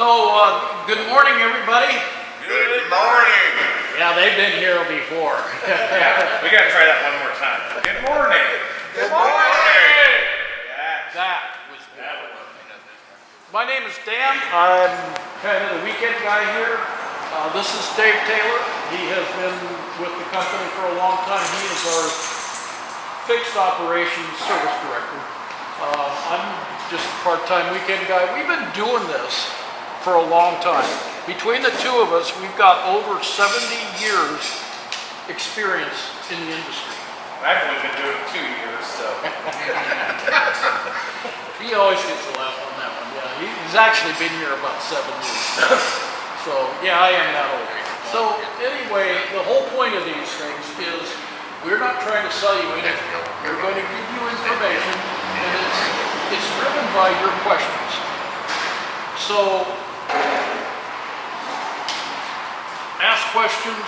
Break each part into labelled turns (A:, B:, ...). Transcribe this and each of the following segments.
A: Good morning, everybody.
B: Good morning.
A: Yeah, they've been here before.
C: Yeah, we gotta try that one more time. Good morning.
B: Good morning.
C: Yeah.
A: That was good. My name is Dan. I'm kind of the weekend guy here. This is Dave Taylor. He has been with the company for a long time. He is our fixed operations service director. I'm just a part-time weekend guy. We've been doing this for a long time. Between the two of us, we've got over 70 years experience in the industry.
C: I've only been doing it 2 years, so.
A: He always gets a laugh on that one. Yeah, he's actually been here about 7 years. So yeah, I am that old. So anyway, the whole point of these things is we're not trying to sell you anything. We're going to give you information, and it's driven by your questions. So ask questions,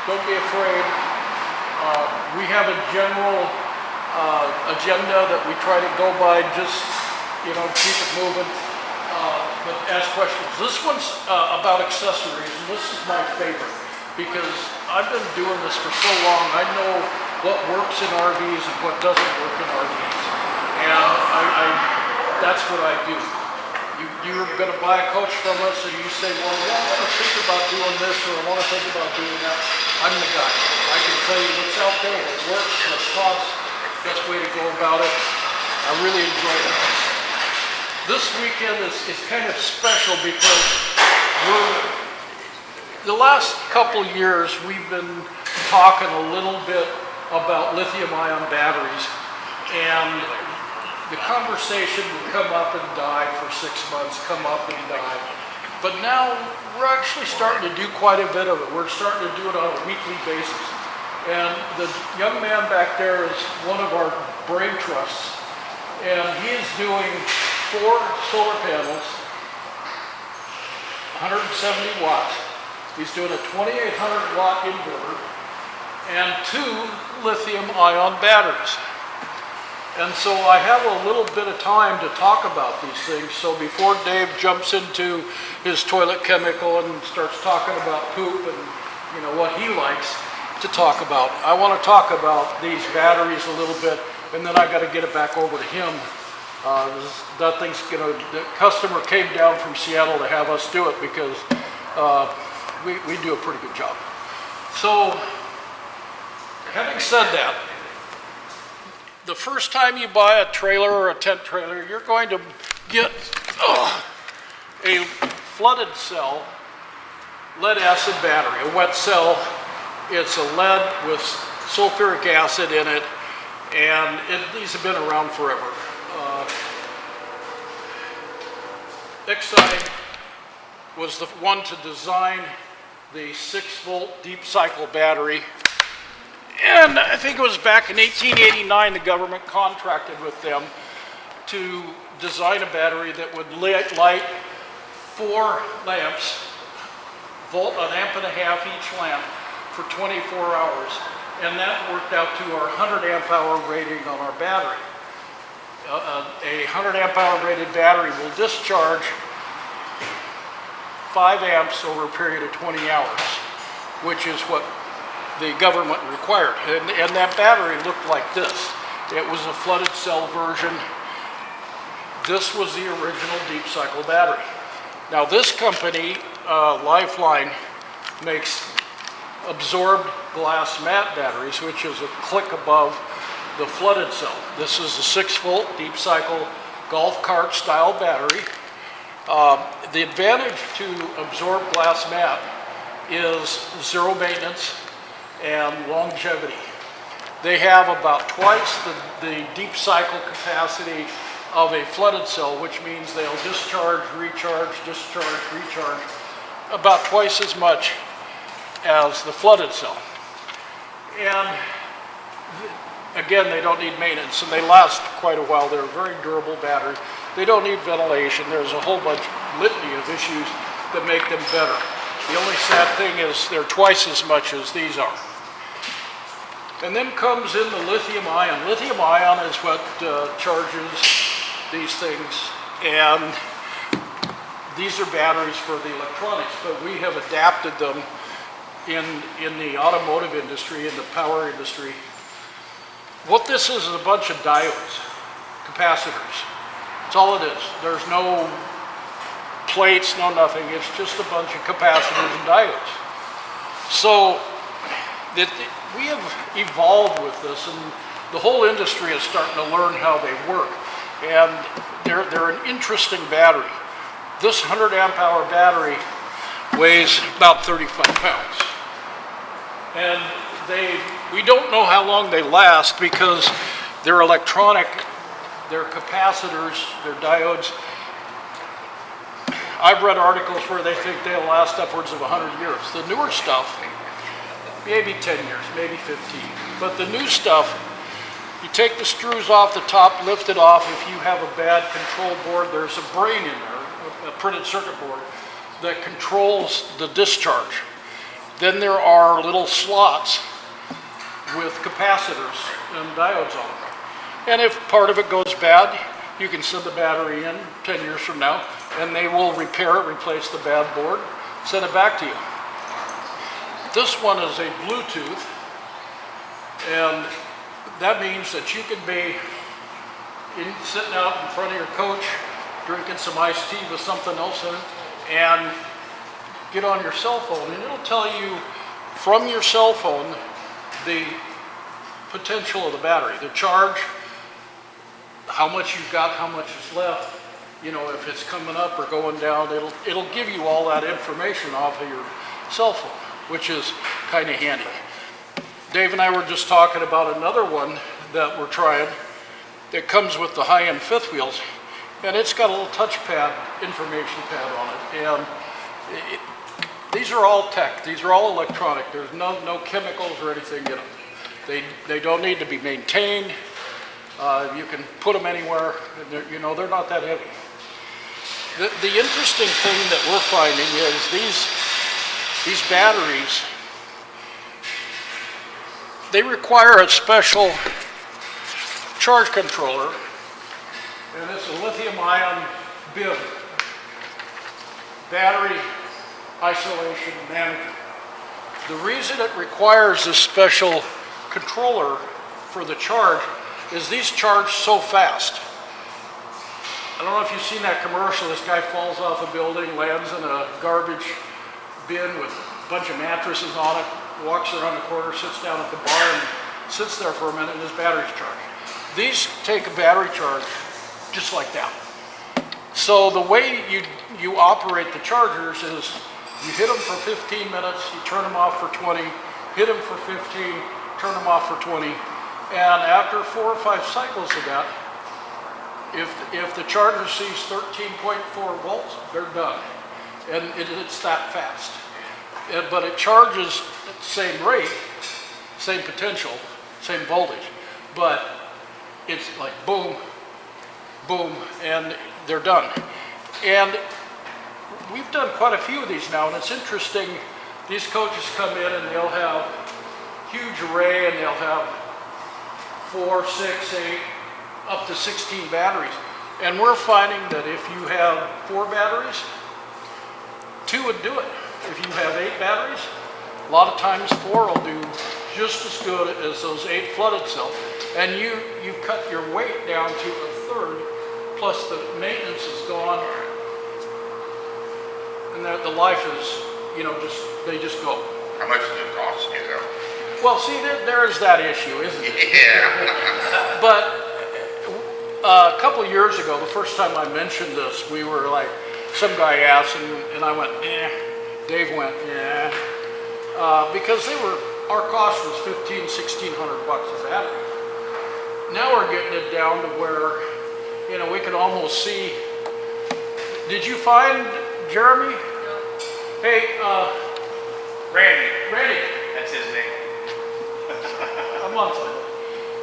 A: don't be afraid. We have a general agenda that we try to go by, just, keep it moving. But ask questions. This one's about accessories, and this is my favorite because I've been doing this for so long. I know what works in RVs and what doesn't work in RVs. And that's what I do. You're going to buy a coach from us and you say, well, I want to think about doing this or I want to think about doing that. I'm the guy. I can tell you what's out there, what works, what costs, best way to go about it. I really enjoy it. This weekend is kind of special because the last couple years we've been talking a little bit about lithium-ion batteries, and the conversation would come up and die for 6 months, come up and die. But now we're actually starting to do quite a bit of it. We're starting to do it on a weekly basis. And the young man back there is one of our brain trusts, and he is doing 4 solar panels, 170 watts. He's doing a 2,800 watt inverter and 2 lithium-ion batteries. And so I have a little bit of time to talk about these things. So before Dave jumps into his toilet chemical and starts talking about poop and what he likes to talk about, I want to talk about these batteries a little bit, and then I got to get it back over to him. The customer came down from Seattle to have us do it because we do a pretty good job. So having said that, the first time you buy a trailer or a tent trailer, you're going to get a flooded cell lead acid battery, a wet cell. It's a lead with sulfuric acid in it, and these have been around forever. Exide was the one to design the 6-volt deep cycle battery. And I think it was back in 1889 the government contracted with them to design a battery that would light 4 lamps, an amp and a half each lamp, for 24 hours. And that worked out to our 100 amp hour rating on our battery. A 100 amp hour rated battery will discharge 5 amps over a period of 20 hours, which is what the government required. And that battery looked like this. It was a flooded cell version. This was the original deep cycle battery. Now this company, Lifeline, makes absorbed glass mat batteries, which is a click above the flooded cell. This is a 6-volt deep cycle golf cart style battery. The advantage to absorbed glass mat is 0 maintenance and longevity. They have about twice the deep cycle capacity of a flooded cell, which means they'll discharge, recharge, about twice as much as the flooded cell. And again, they don't need maintenance, and they last quite a while. They're very durable batteries. They don't need ventilation. There's a whole litany of issues that make them better. The only sad thing is they're twice as much as these are. And then comes in the lithium ion. Lithium ion is what charges these things. And these are batteries for the electronics, but we have adapted them in the automotive industry, in the power industry. What this is a bunch of diodes, capacitors. That's all it is. There's no plates, no nothing. It's just a bunch of capacitors and diodes. So we have evolved with this, and the whole industry is starting to learn how they work. And they're an interesting battery. This 100 amp hour battery weighs about 35 pounds. And we don't know how long they last because they're electronic, they're capacitors, they're diodes. I've read articles where they think they'll last upwards of 100 years. The newer stuff, maybe 10 years, maybe 15. But the new stuff, you take the screws off the top, lift it off. If you have a bad control board, there's a brain in there, a printed circuit board, that controls the discharge. Then there are little slots with capacitors and diodes on them. And if part of it goes bad, you can send the battery in 10 years from now, and they will repair it, replace the bad board, send it back to you. This one is a Bluetooth, and that means that you can be sitting out in front of your coach, drinking some iced tea with something else in it, and get on your cell phone, and it'll tell you from your cell phone the potential of the battery, the charge, how much you've got, how much is left, you know, if it's coming up or going down. It'll give you all that information off of your cell phone, which is kind of handy. Dave and I were just talking about another one that we're trying that comes with the high-end fifth wheels, and it's got a little touchpad, information pad on it. And these are all tech, these are all electronic. There's no chemicals or anything in them. They don't need to be maintained. You can put them anywhere, and they're not that heavy. The interesting thing that we're finding is these batteries, they require a special charge controller, and it's a lithium-ion BIM, battery isolation manager. The reason it requires this special controller for the charge is these charge so fast. I don't know if you've seen that commercial. This guy falls off a building, lands in a garbage bin with a bunch of mattresses on it, walks around the corner, sits down at the bar, and sits there for a minute, and his battery's charged. These take a battery charge just like that. So the way you operate the chargers is you hit them for 15 minutes, you turn them off for 20, hit them for 15, turn them off for 20, and after 4 or 5 cycles of that, if the charger sees 13.4 volts, they're done. And it's that fast. But it charges at the same rate, same potential, same voltage, but it's like boom, boom, and they're done. And we've done quite a few of these now, and it's interesting. These coaches come in and they'll have huge array, and they'll have 4, 6, 8, up to 16 batteries. And we're finding that if you have 4 batteries, 2 would do it. If you have 8 batteries, a lot of times 4 will do just as good as those 8 flooded cells. And you cut your weight down to a third, plus the maintenance is gone, and the life is, they just go.
B: How much does it cost,
A: Well, see, there's that issue, isn't it?
B: Yeah.
A: But a couple of years ago, the first time I mentioned this, we were like, some guy asked, and I went, eh. Dave went, yeah. Because our cost was $1,500, $1,600 a battery. Now we're getting it down to where, we can almost see. Did you find Jeremy? No. Hey, Randy.
C: That's his name.
A: A month ago.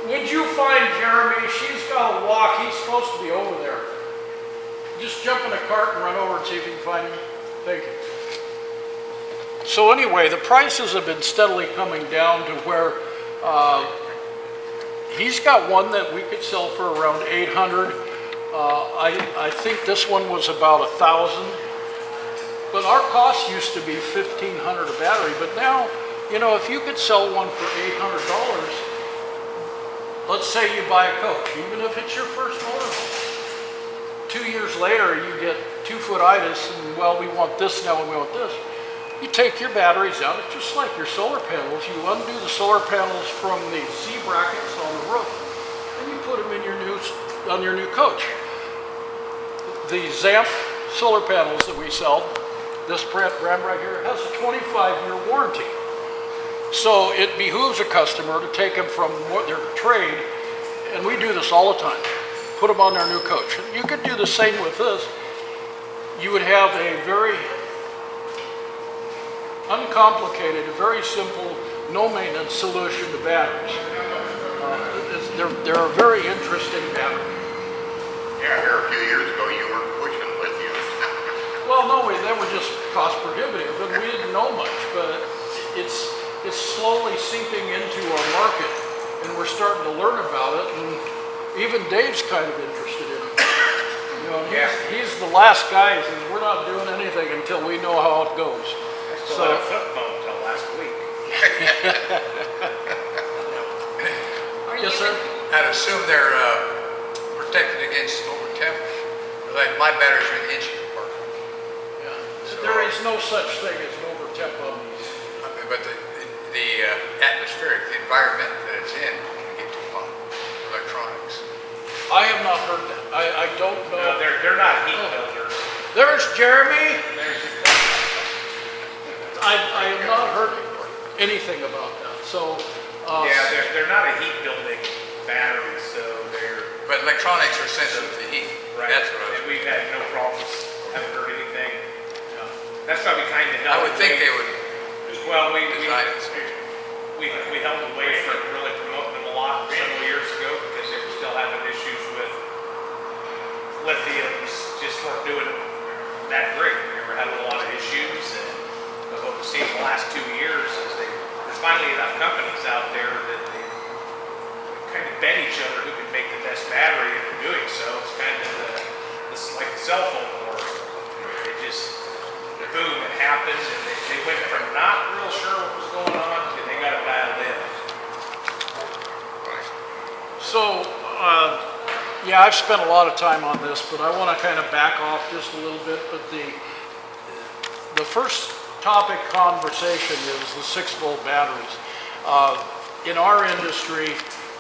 A: Would you find Jeremy? She's got to walk. He's supposed to be over there. Just jump in a cart and run over and see if you can find him. Thank you. So anyway, the prices have been steadily coming down to where he's got one that we could sell for around $800. I think this one was about $1,000. But our cost used to be $1,500 a battery, but now, you know, if you could sell one for $800, let's say you buy a Coach, even if it's your first motorhome. 2 years later, you get 2-foot itis, and well, we want this now and we want this. You take your batteries out, it's just like your solar panels. You undo the solar panels from the Z brackets on the roof, and you put them in on your new Coach. The Zamp solar panels that we sell, this brand right here, has a 25-year warranty. So it behooves a customer to take them from their trade, and we do this all the time. Put them on their new Coach. You could do the same with this. You would have a very uncomplicated, a very simple, no maintenance solution to batteries. They're a very interesting battery.
B: Yeah, here a few years ago, you were pushing lithium.
A: Well, no, they were just cost prohibitive, and we didn't know much, but it's slowly seeping into our market, and we're starting to learn about it, and even Dave's kind of interested in it. You know, he's the last guy. He says, we're not doing anything until we know how it goes.
C: I still had a flip phone until last week.
A: Yes, sir?
D: I'd assume they're protected against overtemperature. Like my batteries are in the engine compartment.
A: Yeah. There is no such thing as an overtemp on these.
D: But the atmospheric, the environment that it's in can get too hot for electronics.
A: I have not heard that. I don't know.
C: No, they're not heat filters.
A: There's Jeremy. I have not heard anything about that. So,
C: Yeah, they're not a heat building battery, so they're
D: But electronics are sensitive to heat.
C: right.
D: That's what I was.
C: And we've had no problems. Haven't heard anything. That's why we kind of
D: I
C: held
D: would think
C: away.
D: they would
C: Well,
D: design it.
C: we held away from really promoting them a lot several years ago because they were still having issues with lithiums, just weren't doing that great. We were having a lot of issues, but what we've seen the last 2 years is there's finally enough companies out there that they kind of bet each other who can make the best battery, and in doing so, it's kind of like the cell phone world. It just, boom, it happened, and they went from not real sure what was going on to they got it dialed in.
A: So, yeah, I've spent a lot of time on this, but I want to kind of back off just a little bit. But the first topic conversation is the 6-volt batteries. In our industry,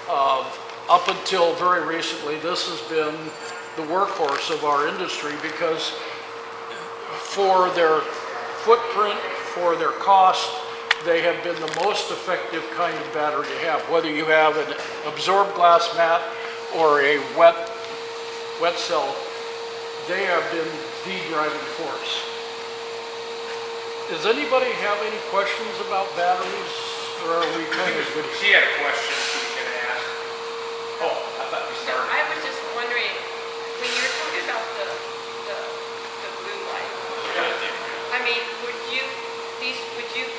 A: up until very recently, this has been the workhorse of our industry because for their footprint, for their cost, they have been the most effective kind of battery to have. Whether you have an absorbed glass mat or a wet cell, they have been the driving force. Does anybody have any questions about batteries, or are we kind of good?
C: She had a question she was going to ask. Oh, I thought you
E: No,
C: started.
E: I was just wondering, when you're talking about the blue light, I mean, would you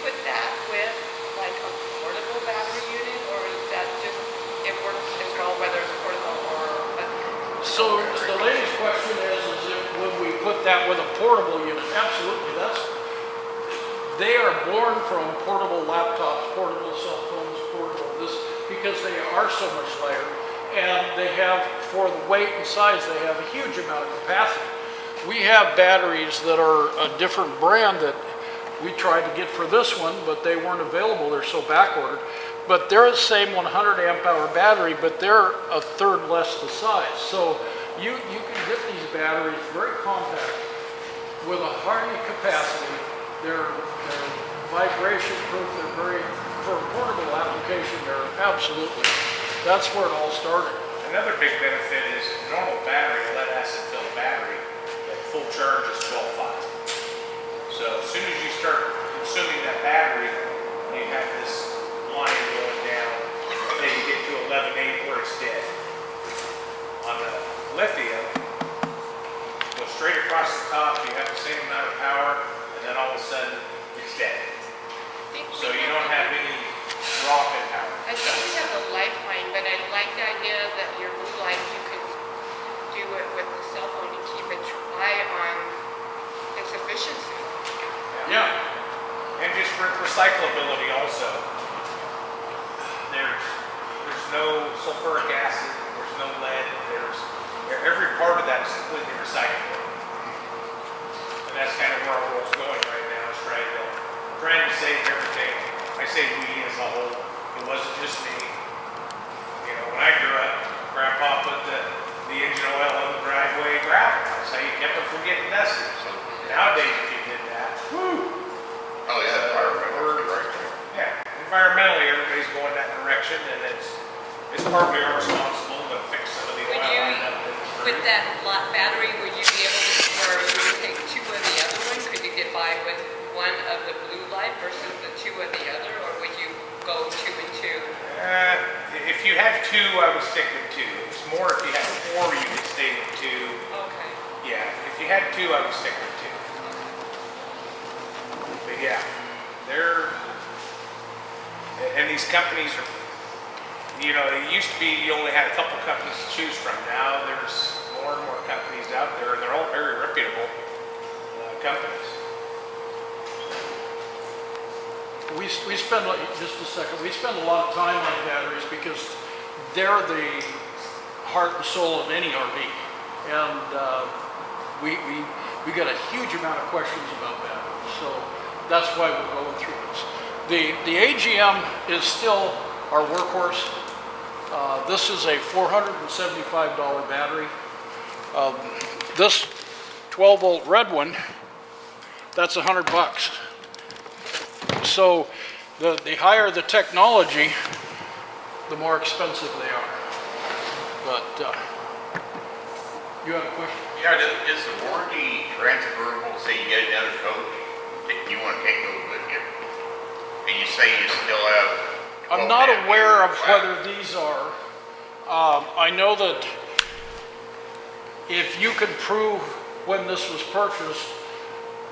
E: put that with like a portable battery unit, or is that just, it works as well whether it's portable or
A: So the lady's question is if would we put that with a portable unit? Absolutely, they are born from portable laptops, portable cell phones, portable this, because they are so much lighter, and they have, for the weight and size, they have a huge amount of capacity. We have batteries that are a different brand that we tried to get for this one, but they weren't available, they're so back ordered. But they're the same 100 amp hour battery, but they're a third less the size. So you can get these batteries very compact with a high capacity. They're vibration proof, they're very, for a portable application, they're absolutely, that's where it all started.
C: Another big benefit is a normal battery, a lead acid filled battery, at full charge is 12.5. So as soon as you start consuming that battery, you have this line going down, and then you get to 11.8 where it's dead. On the lithium, go straight across the top, you have the same amount of power, and then all of a sudden, it's dead. So you don't have any drop in power.
E: I think we have a lifeline, but I like the idea that your blue light, you could do it with the cell phone to keep an eye on its efficiency.
C: part of that is completely recyclable. And that's kind of where our world's going right now, is trying to save everything. I say we as a whole. It wasn't just me. You know, when I grew up, Grandpa put the engine oil on the driveway gravel. That's how you kept it from getting dusty. So nowadays, if you did that, whoo!
B: Oh, yeah, environmental, right there.
C: Yeah, environmentally, everybody's going that direction, and it's partly our responsible to fix some of the oil
E: Would you,
C: on that.
E: with that lot battery, would you be able to, or would you take two of the other ones? Could you get by with one of the blue light versus the two of the other, or would you go 2 and 2?
C: If you had 2, I would stick with 2. It's more if you had 4, you could stay with 2.
E: Okay.
C: Yeah, if you had 2, I would stick with 2. But yeah, and these companies are, you know, it used to be you only had a couple companies to choose from. Now there's more and more companies out there, and they're all very reputable companies.
A: We spend, just a second, we spend a lot of time on batteries because they're the heart and soul of any RV. And we get a huge amount of questions about batteries. So that's why we're going through this. The AGM is still our workhorse. This is a $475 battery. This 12-volt red one, that's $100. So the higher the technology, the more expensive they are. But you have a question?
B: Yeah, is the warranty transferable? Say you get another coach, you want to take those with you, and you say you still have.
A: I'm not aware of whether these are. I know that if you can prove when this was purchased,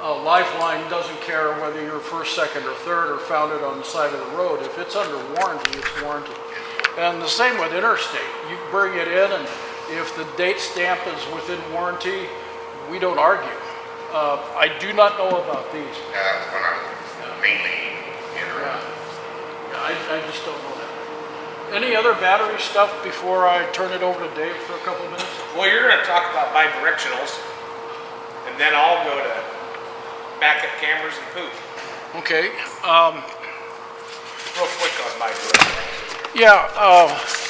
A: Lifeline doesn't care whether you're first, second, or third, or found it on the side of the road. If it's under warranty, it's warranted. And the same with Interstate. You bring it in, and if the date stamp is within warranty, we don't argue. I do not know about these.
B: That's when I was mainly interested.
A: I just don't know that. Any other battery stuff before I turn it over to Dave for a couple of minutes?
C: Well, you're going to talk about bi-directionals, and then I'll go to backup cameras and poop.
A: Okay.
C: Real quick on bi-directionals.
A: Yeah.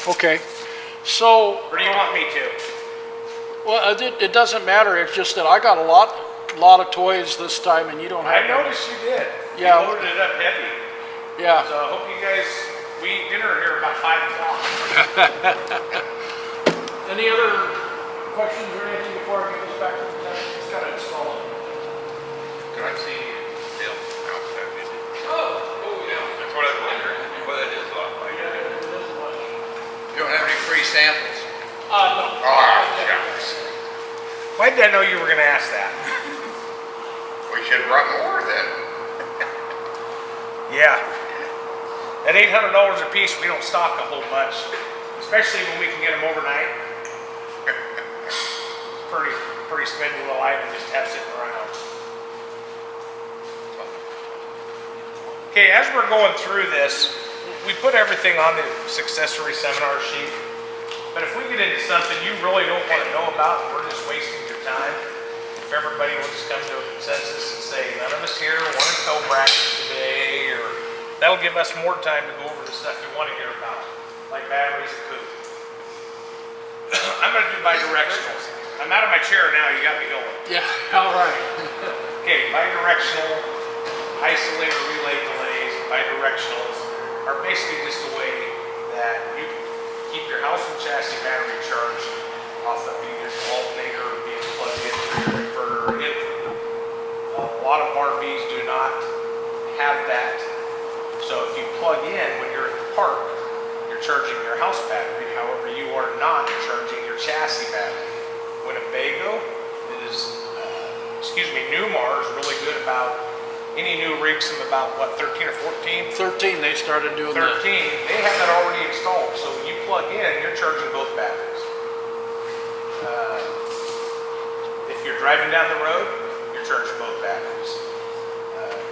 A: Okay. So.
C: Or do you want me to?
A: Well, it doesn't matter. It's just that I got a lot of toys this time, and you don't have.
C: I noticed you did.
A: Yeah.
C: You loaded it up heavy.
A: Yeah.
C: So I hope you guys, we eat dinner here about 5 o'clock.
A: Any other questions or anything before I get this back to the test? It's got to install it.
B: Can I see Bill outside?
A: Oh, yeah.
B: That's what I was wondering. What it is like.
A: Yeah, it is much.
D: You don't have any free samples?
A: No.
B: Oh, shucks.
C: Why did I know you were going to ask that?
B: We should run more then.
C: Yeah. At $800 a piece, we don't stock a whole bunch, especially when we can get them overnight. Pretty spendy little item just to have sitting around. Okay, as we're going through this, we put everything on the successory seminar sheet. But if we get into something you really don't want to know about, we're just wasting your time. If everybody will just come to a consensus and say, none of us here want a tow bracket today, or that'll give us more time to go over the stuff you want to hear about, like batteries and poop. I'm going to do bi-directionals. I'm out of my chair now, you got me going.
A: Yeah, all right.
C: Okay, bi-directional, isolator relay delays, bi-directionals are basically just a way that you can keep your house and chassis battery charged off of either the alternator or being plugged into your inverter or inverter. A lot of RVs do not have that. So if you plug in when you're at the park, you're charging your house battery. However, you are not charging your chassis battery. Winnebago is, Newmar is really good about any new rigs from about, what, 13 or 14?
A: 13, they started doing
C: 13,
A: that.
C: they have that already installed. So when you plug in, you're charging both batteries. If you're driving down the road, you're charging both batteries.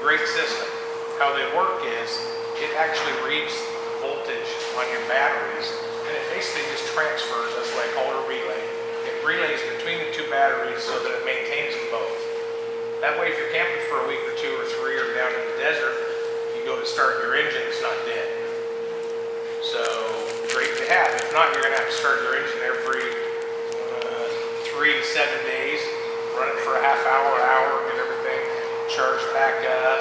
C: Great system. How they work is, it actually reads voltage on your batteries, and it basically just transfers. That's why I call it a relay. It relays between the two batteries so that it maintains them both. That way, if you're camping for a week or 2 or 3 or down in the desert, you go to start your engine, it's not dead. So, great to have. If not, you're gonna have to start your engine every 3 to 7 days, run it for a half hour, get everything charged back up.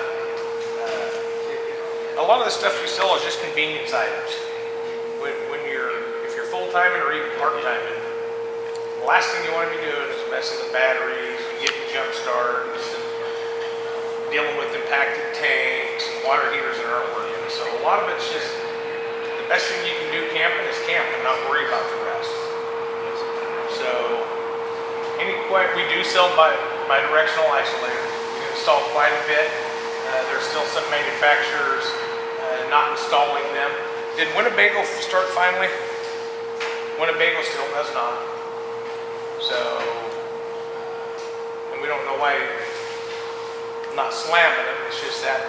C: A lot of the stuff we sell is just convenience items. If you're full-timing or even part-timing, the last thing you want to be doing is messing with batteries and getting jump starts and dealing with impacted tanks and water heaters that aren't working. So a lot of it's just, the best thing you can do camping is camp and not worry about the rest. So, we do sell bi-directional isolators. We install quite a bit. There's still some manufacturers not installing them. Did Winnebago start finally? Winnebago still does not. So, and we don't know why I'm not slamming them. It's just that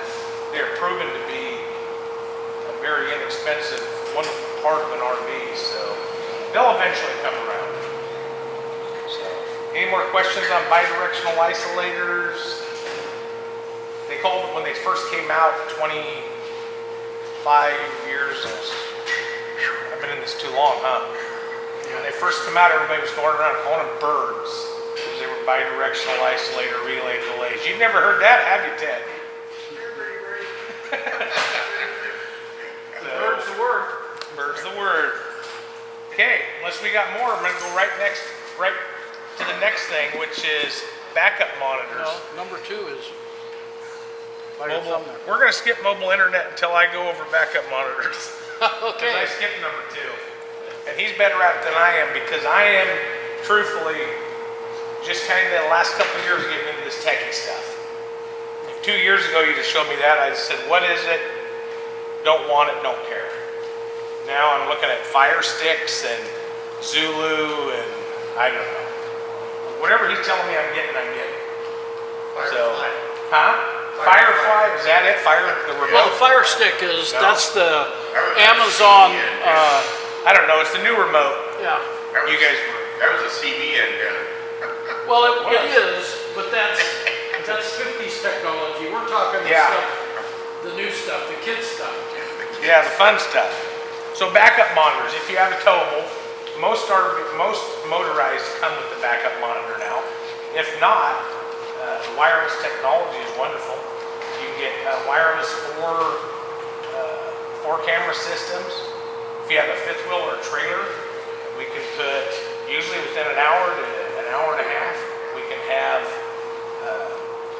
C: they're proven to be a very inexpensive, wonderful part of an RV. So, they'll eventually come around. So, any more questions on bi-directional isolators? They called it when they first came out 25 years. I've been in this too long, huh? When they first come out, everybody was going around calling them birds because they were bi-directional isolator relay delays. You've never heard that, have you, Ted?
A: Bird's the word.
C: Bird's the word. Okay, unless we got more, I'm going to go right to the next thing, which is backup monitors.
A: No, number 2 is by your
C: Mobile.
A: thumb there.
C: We're going to skip mobile internet until I go over backup monitors.
A: Okay.
C: Because I skipped number 2. And he's better at it than I am because I am, truthfully, just kind of the last couple of years getting into this techie stuff. If 2 years ago you just showed me that, I said, what is it? Don't want it, don't care. Now I'm looking at Fire Sticks and Zulu and I don't know. Whatever he's telling me I'm getting.
B: Firefly.
C: Huh? Firefly, is that it? The remote?
A: Well, the Fire Stick is,
C: No.
A: that's the
B: That was
A: Amazon,
B: a CB
C: I don't know, it's the new remote.
A: yeah.
C: You guys were.
B: That was a CB antenna.
A: Well, it is, but that's 50s technology. We're talking the
C: Yeah.
A: stuff, the new stuff, the kids stuff.
C: Yeah, the fun stuff. So backup monitors, if you have a towable, most motorized come with the backup monitor now. If not, wireless technology is wonderful. You can get wireless four camera systems. If you have a fifth wheel or a trailer, we can put, usually within an hour to an hour and a half, we can have a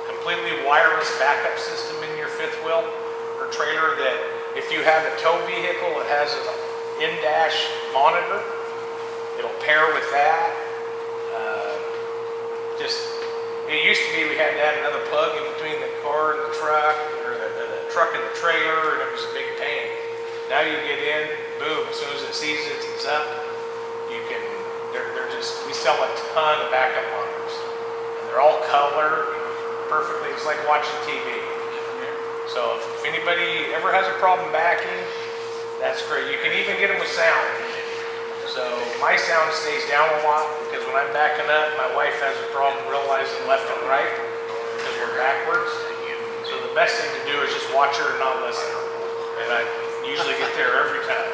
C: completely wireless backup system in your fifth wheel or trailer that if you have a tow vehicle, it has an in-dash monitor. It'll pair with that. It used to be we had to have another plug in between the car and the truck, or the truck and the trailer, and it was a big pain. Now you get in, boom, as soon as it sees it's up, you can, we sell a ton of backup monitors. And they're all color, perfectly, it's like watching TV. So if anybody ever has a problem backing, that's great. You can even get them with sound. So my sound stays down a lot because when I'm backing up, my wife has a problem realizing left and right because we're backwards. So the best thing to do is just watch her and not listen. And I usually get there every time.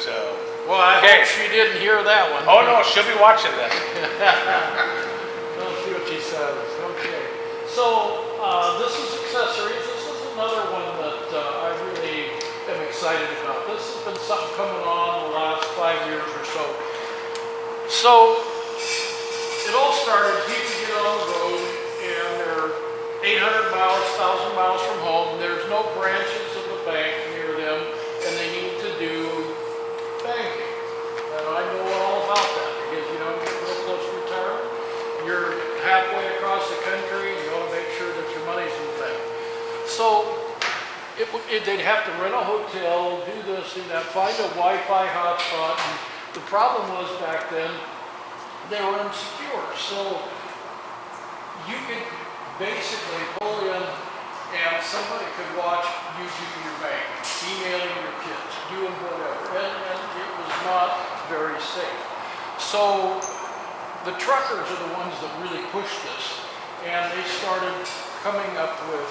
C: So.
A: Well, I hope she didn't hear that one.
C: Oh no, she'll be watching this.
A: Let's see what she says. Okay. So this is accessories. This is another one that I really am excited about. This has been something coming on the last 5 years or so. So it all started, people get on the road and they're 800 miles, 1,000 miles from home. There's no branches of the bank near them and they need to do banking. And I know all about that because, you know, you get real close to retirement. You're halfway across the country and you want to make sure that your money's in the bank. So they'd have to rent a hotel, do this, do that, find a Wi-Fi hotspot. And the problem was back then, they were insecure. So you could basically pull in and somebody could watch you do your bank, emailing your kids, doing whatever. And it was not very safe. So the truckers are the ones that really pushed this, and they started coming up with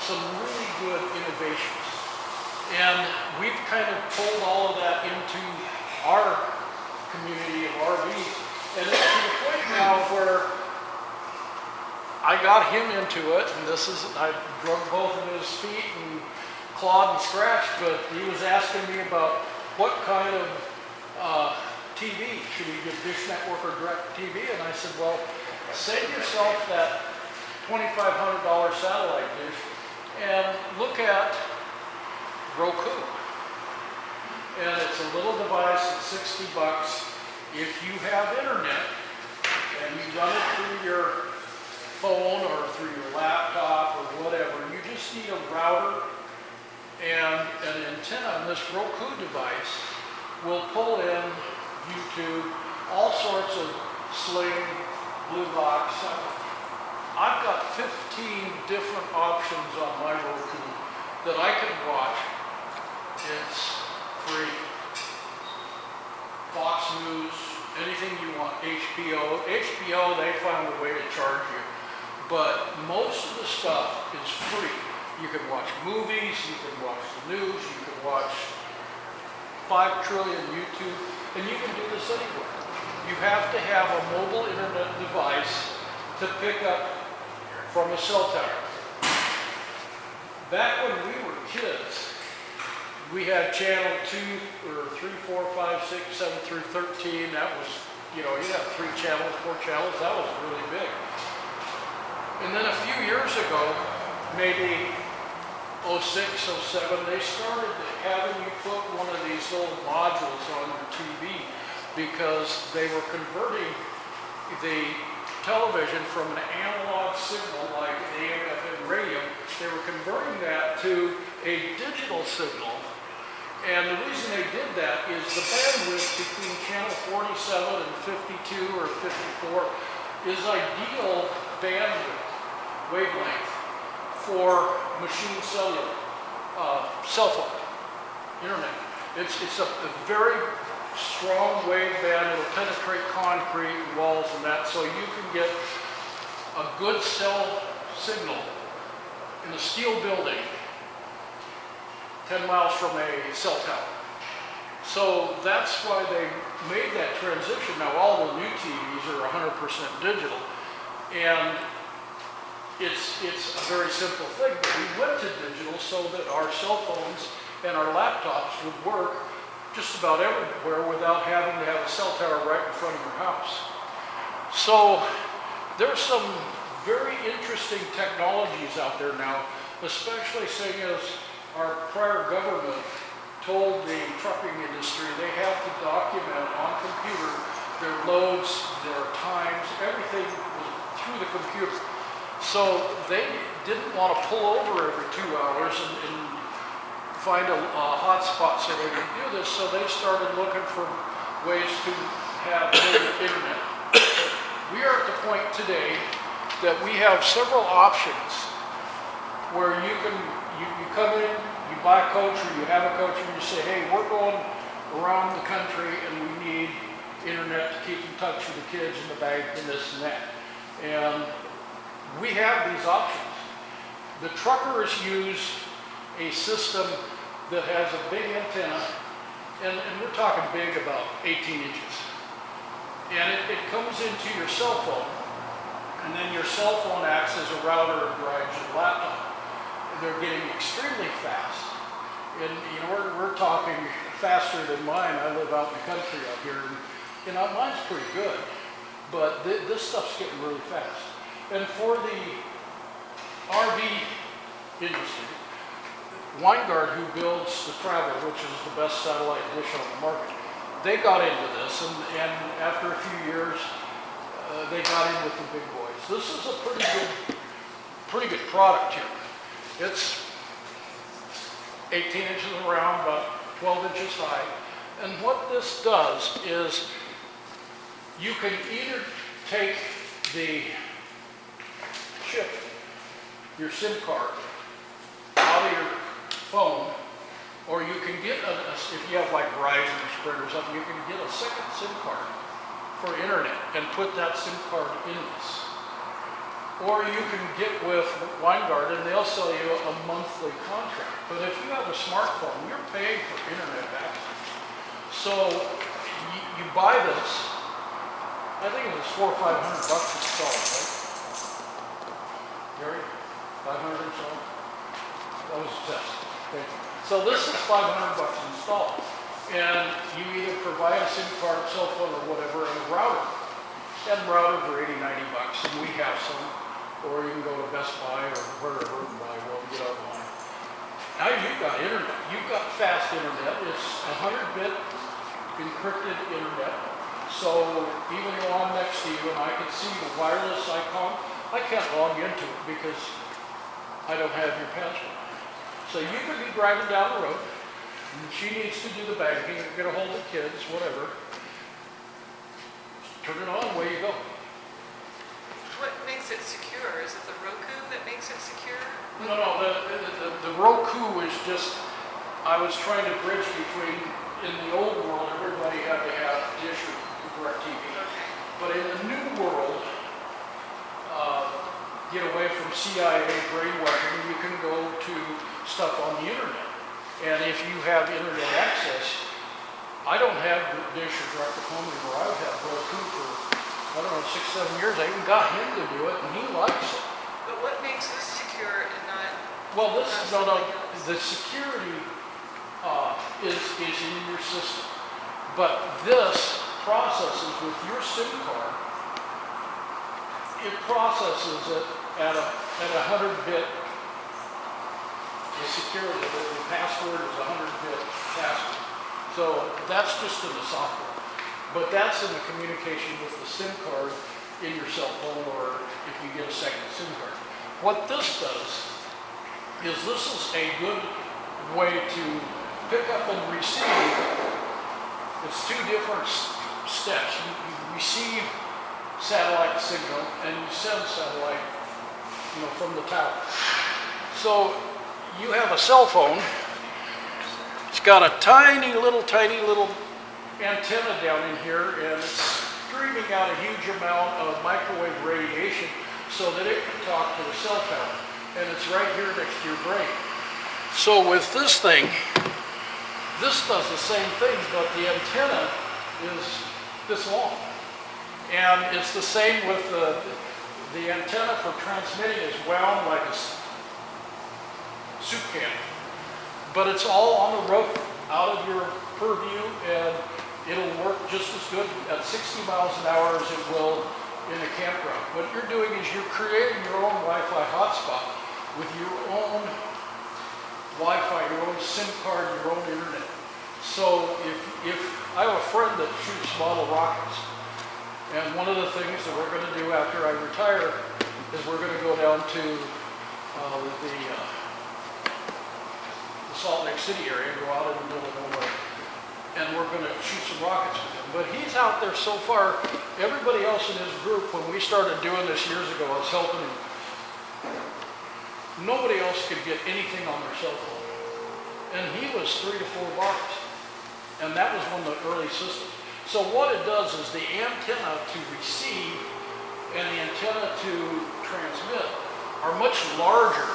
A: some really good innovations. And we've kind of pulled all of that into our community of RVs, and it's to the point now where I got him into it, and I drug both of his feet and clawed and scratched, but he was asking me about what kind of TV, should we give Dish Network or Direct TV? And I said, well, save yourself that $2,500 satellite dish and look at roku. And it's a little device, it's 60 bucks. If you have internet and you run it through your phone or through your laptop or whatever, you just need a router and an antenna. And this Roku device will pull in YouTube, all sorts of Sling, Blue Box. I've got 15 different options on my Roku that I can watch. It's free. Fox News, anything you want, HBO. HBO, they found a way to charge you, but most of the stuff is free. You can watch movies, you can watch the news, you can watch 5 trillion YouTube, and you can do this anywhere. You have to have a mobile internet device to pick up from a cell tower. Back when we were kids, we had channel 2 or 3, 4, 5, 6, 7 through 13. That was, you'd have 3 channels, 4 channels. That was really big. And then a few years ago, maybe 06, 07, they started having you put one of these little modules on your TV because they were converting the television from an analog signal like AM, FM radio. They were converting that to a digital signal. And the reason they did that is the bandwidth between channel 47 and 52 or 54 is ideal bandwidth, wavelength, for machine cellular, cell phone, internet. It's a very strong wave band. It'll penetrate concrete and walls and that, so you can get a good cell signal in a steel building 10 miles from a cell tower. So that's why they made that transition. Now all the new TVs are 100% digital, and it's a very simple thing, but we went to digital so that our cell phones and our laptops would work just about everywhere without having to have a cell tower right in front of your house. So there's some very interesting technologies out there now, especially seeing as our prior government told the trucking industry they have to document on computer their loads, their times, everything was through the computer. So they didn't want to pull over every 2 hours and find a hot spot so they could do this, so they started looking for ways to have internet. We are at the point today that we have several options where you come in, you buy a coach or you have a coach and you say, hey, we're going around the country and we need internet to keep in touch with the kids in the bank and this and that. And we have these options. The truckers use a system that has a big antenna, and we're talking big, about 18 inches. And it comes into your cell phone, and then your cell phone acts as a router and drives your laptop. They're getting extremely fast. And we're talking faster than mine. I live out in the country out here, and mine's pretty good, but this stuff's getting really fast. And for the RV industry, Weingart, who builds the Travel, which is the best satellite dish on the market, they got into this, and after a few years, they got in with the big boys. This is a pretty good product here. It's 18 inches around, about 12 inches high, and what this does is you can either take the chip, your SIM card, out of your phone, or you can get if you have like Verizon or Sprint or something, you can get a second SIM card for internet and put that SIM card in this. Or you can get with Weingart and they'll sell you a monthly contract. But if you have a smartphone, you're paying for internet access. So you buy this, I think it was $400 or $500 installed, right? Gary, 500 installed? That was a test. Okay. So this is $500 installed. And you either provide a SIM card, cell phone, or whatever, and a router. And routers are $80, $90, and we have some. Or you can go to Best Buy or wherever and buy one, get online. Now you've got internet. You've got fast internet. It's 100-bit encrypted internet. So even though I'm next to you and I can see the wireless icon, I can't log into it because I don't have your password. So you could be driving down the road, and she needs to do the banking, get a hold of the kids, whatever. Turn it on, away you go.
E: What makes it secure? Is it the Roku that makes it secure?
A: No, the Roku is just, I was trying to bridge between, in the old world, everybody had to have dish or DirecTV.
E: Okay.
A: But in the new world, get away from CIA brainwashing, you can go to stuff on the internet. And if you have internet access, I don't have the dish or direct to home anymore. I've had Roku for, I don't know, 6, 7 years. I even got him to do it, and he likes it.
E: But what makes this secure and not?
A: Well, this is, no,
E: something else?
A: the security is in your system. But this processes with your SIM card, it processes it at a 100-bit, the security, the password is a 100-bit password. So that's just in the software. But that's in the communication with the SIM card in your cell phone or if you get a second SIM card. What this does is this is a good way to pick up and receive. It's two different steps. You receive satellite signal and you send satellite, from the tower. So you have a cell phone. It's got a tiny little antenna down in here, and it's streaming out a huge amount of microwave radiation so that it can talk to the cell tower. And it's right here next to your brain. So with this thing, this does the same thing, but the antenna is this long. And it's the same with the antenna for transmitting is wound like a soup can. But it's all on the roof, out of your purview, and it'll work just as good at 60 miles an hour as it will in a campground. What you're doing is you're creating your own Wi-Fi hotspot with your own Wi-Fi, your own SIM card, your own internet. So if I have a friend that shoots model rockets, and one of the things that we're going to do after I retire is we're going to go down to the Salt Lake City area, go out in the middle of nowhere, and we're going to shoot some rockets with him. But he's out there so far. Everybody else in his group, when we started doing this years ago, I was helping him. Nobody else could get anything on their cell phone. And he was 3 to 4 bars. And that was one of the early systems. So what it does is the antenna to receive and the antenna to transmit are much larger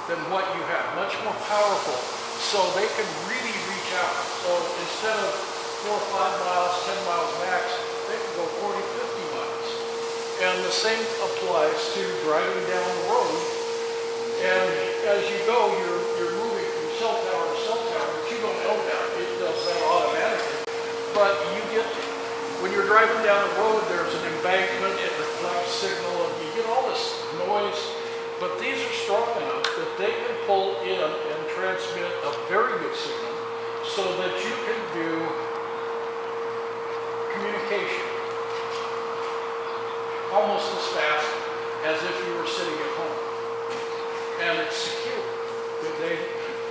A: than what you have, much more powerful, so they can really reach out. So instead of 4 or 5 miles, 10 miles max, they can go 40, 50 miles. And the same applies to driving down the road. And as you go, you're moving from cell tower to cell tower, but you don't know that. It does that automatically. But you get, when you're driving down the road, there's an embankment, it reflects signal, and you get all this noise. But these are strong enough that they can pull in and transmit a very good signal so that you can do communication almost as fast as if you were sitting at home. And it's secure.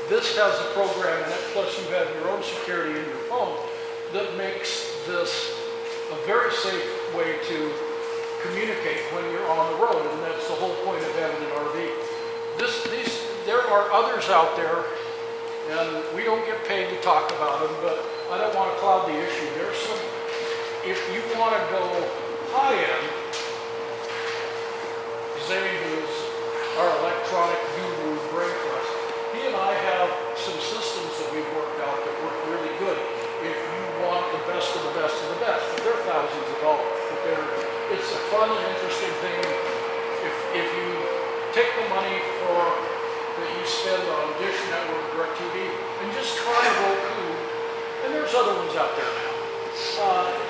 A: This has a program in it, plus you have your own security in your phone that makes this a very safe way to communicate when you're on the road, and that's the whole point of having an RV. There are others out there, and we don't get paid to talk about them, but I don't want to cloud the issue. There's some if you want to go high-end, Zane, who's our electronic guru, brain trust, he and I have some systems that we've worked out that work really good. If you want the best of the best of the best, they're thousands of dollars, but it's a fun and interesting thing. If you take the money that you spend on Dish Network, DirecTV, and just try Roku, and there's other ones out there now.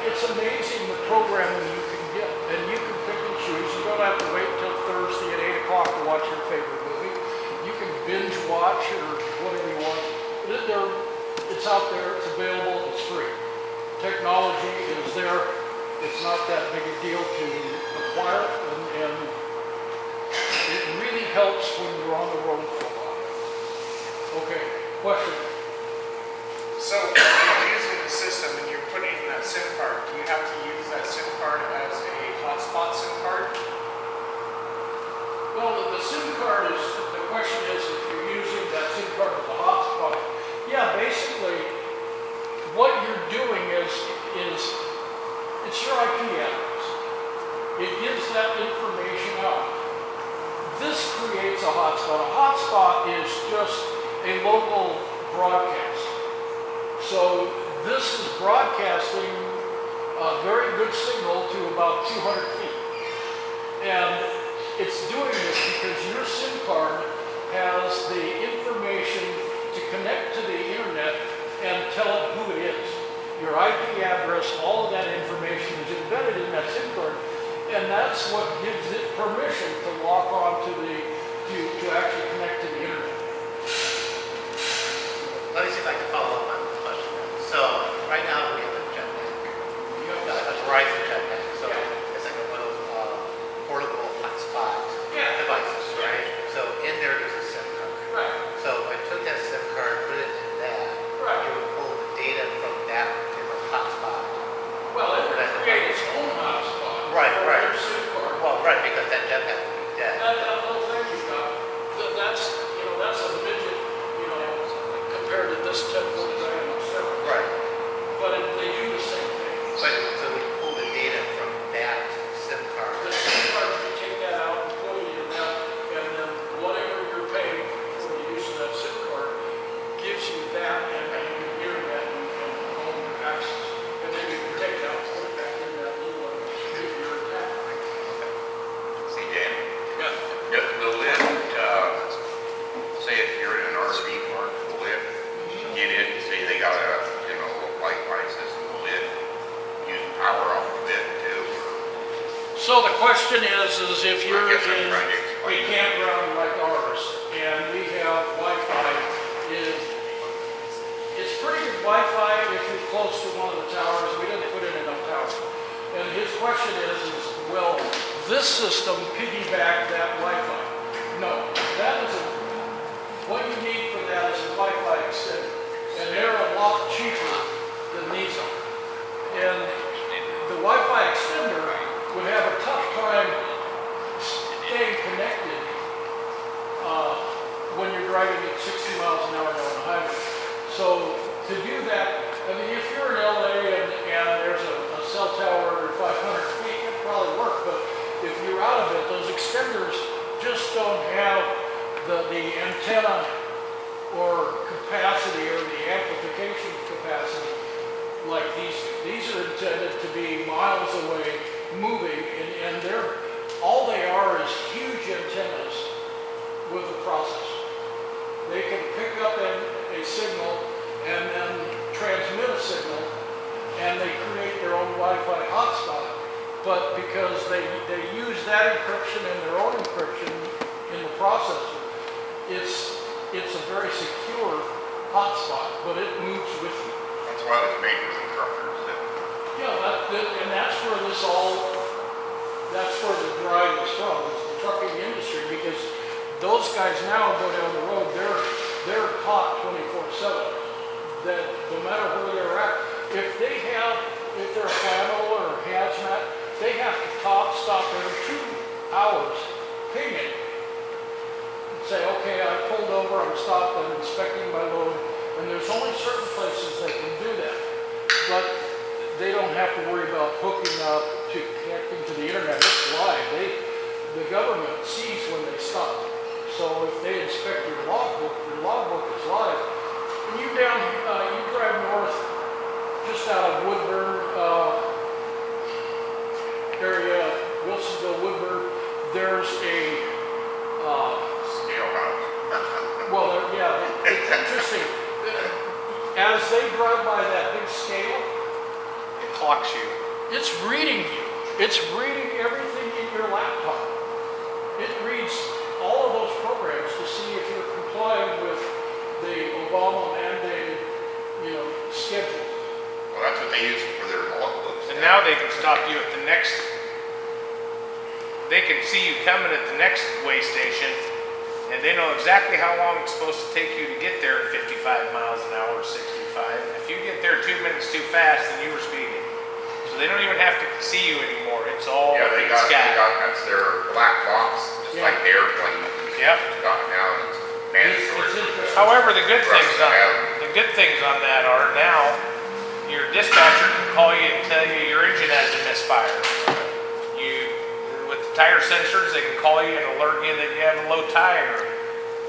A: It's amazing the programming you can get, and you can pick and choose. You don't have to wait till Thursday at 8 o'clock to watch your favorite movie. You can binge watch or whatever you want. It's out there, it's available, it's free. Technology is there. It's not that big a deal to acquire, and it really helps when you're on the road for a while. Okay, question?
F: So if you're using the system and you're putting in that SIM card, do you have to use that SIM card as a hotspot SIM card?
A: Well, the SIM card is, the question is if you're using that SIM card as a hotspot. Yeah, basically, what you're doing is it's your IP address. It gives that information out. This creates a hotspot. A hotspot is just a local broadcast. So this is broadcasting a very good signal to about 200 feet. And it's doing this because your SIM card has the information to connect to the internet and tell it who it is. Your IP address, all of that information is embedded in that SIM card, and that's what gives it permission to lock on to actually connect to the internet.
G: Let me see if I can follow up on the question. So right now we have a jetpack, a Verizon jetpack. So it's like one of those portable hotspot devices, right? So in there is a SIM card.
A: Right.
G: So if I took that SIM card, put it in that,
A: Right.
G: it would pull the data from that particular hotspot.
A: Well, it would create its own hotspot.
G: Right,
A: for
G: right.
A: your SIM card.
G: Well, right, because that jetpack would be dead.
A: That little thing you got, that's a midget, compared to this 10-foot diameter server.
G: Right.
A: But they do the same thing.
G: But so we pull the data from that SIM card.
A: The SIM card, you take that out and put it in that, and then whatever you're paying for the use of that SIM card gives you that and your internet and home access. And then you can take it out, put it back in that new one, if you're attacked.
B: See, Dan,
A: Yeah.
B: the lift, say if you're in an RV park, the lift, get in, say they got a, Wi-Fi system, the lift, use power off the lift too.
A: So the question is if you're
B: I guess I'm
A: in
B: trying to
A: a
B: explain it.
A: campground like ours, and we have Wi-Fi, it's pretty good Wi-Fi if you're close to one of the towers. We didn't put in enough towers. And his question is, will this system piggyback that Wi-Fi? No, what you need for that is a Wi-Fi extender. And they're a lot cheaper than these are. And the Wi-Fi extender would have a tough time staying connected when you're driving at 60 miles an hour down the highway. So to do that, if you're in LA and there's a cell tower at 500 feet, it'd probably work. But if you're out of it, those extenders just don't have the antenna or capacity or the amplification capacity like these do. These are intended to be miles away, moving, and all they are is huge antennas with a processor. They can pick up a signal and then transmit a signal, and they create their own Wi-Fi hotspot. But because they use that encryption and their own encryption in the processor, it's a very secure hotspot, but it moves with you.
B: That's why it was made for the truckers.
A: And that's where that's where the drive is from, is the trucking industry, because those guys now go down the road, they're hot 24/7. That no matter where they're at, if they're flannel or hazmat, they have to stop every 2 hours, ping it, and say, okay, I pulled over, I'm stopped, I'm inspecting my load, and there's only certain places they can do that. But they don't have to worry about hooking up to connecting to the internet. It's live. The government sees when they stop. So if they inspect your logbook is live. When you drive north, just out of Woodburn area, Wilsonville, Woodburn, there's a
B: Scale house.
A: well, yeah, it's interesting. As they drive by that big scale,
C: It clocks you.
A: it's reading you. It's reading everything in your laptop. It reads all of those programs to see if you're complying with the Obama mandated, schedule.
B: Well, that's what they use for their logbooks.
C: And now they can stop you at the next, they can see you coming at the next way station, and they know exactly how long it's supposed to take you to get there at 55 miles an hour, 65. If you get there 2 minutes too fast, then you were speeding. So they don't even have to see you anymore. It's all
B: Yeah,
C: in the sky.
B: that's their black box, just like the airplane.
C: Yep.
B: It's got now, it's mandatory.
A: It's interesting.
C: However, the good things on that are now, your dispatcher can call you and tell you your engine has a misfire. With the tire sensors, they can call you and alert you that you have a low tire.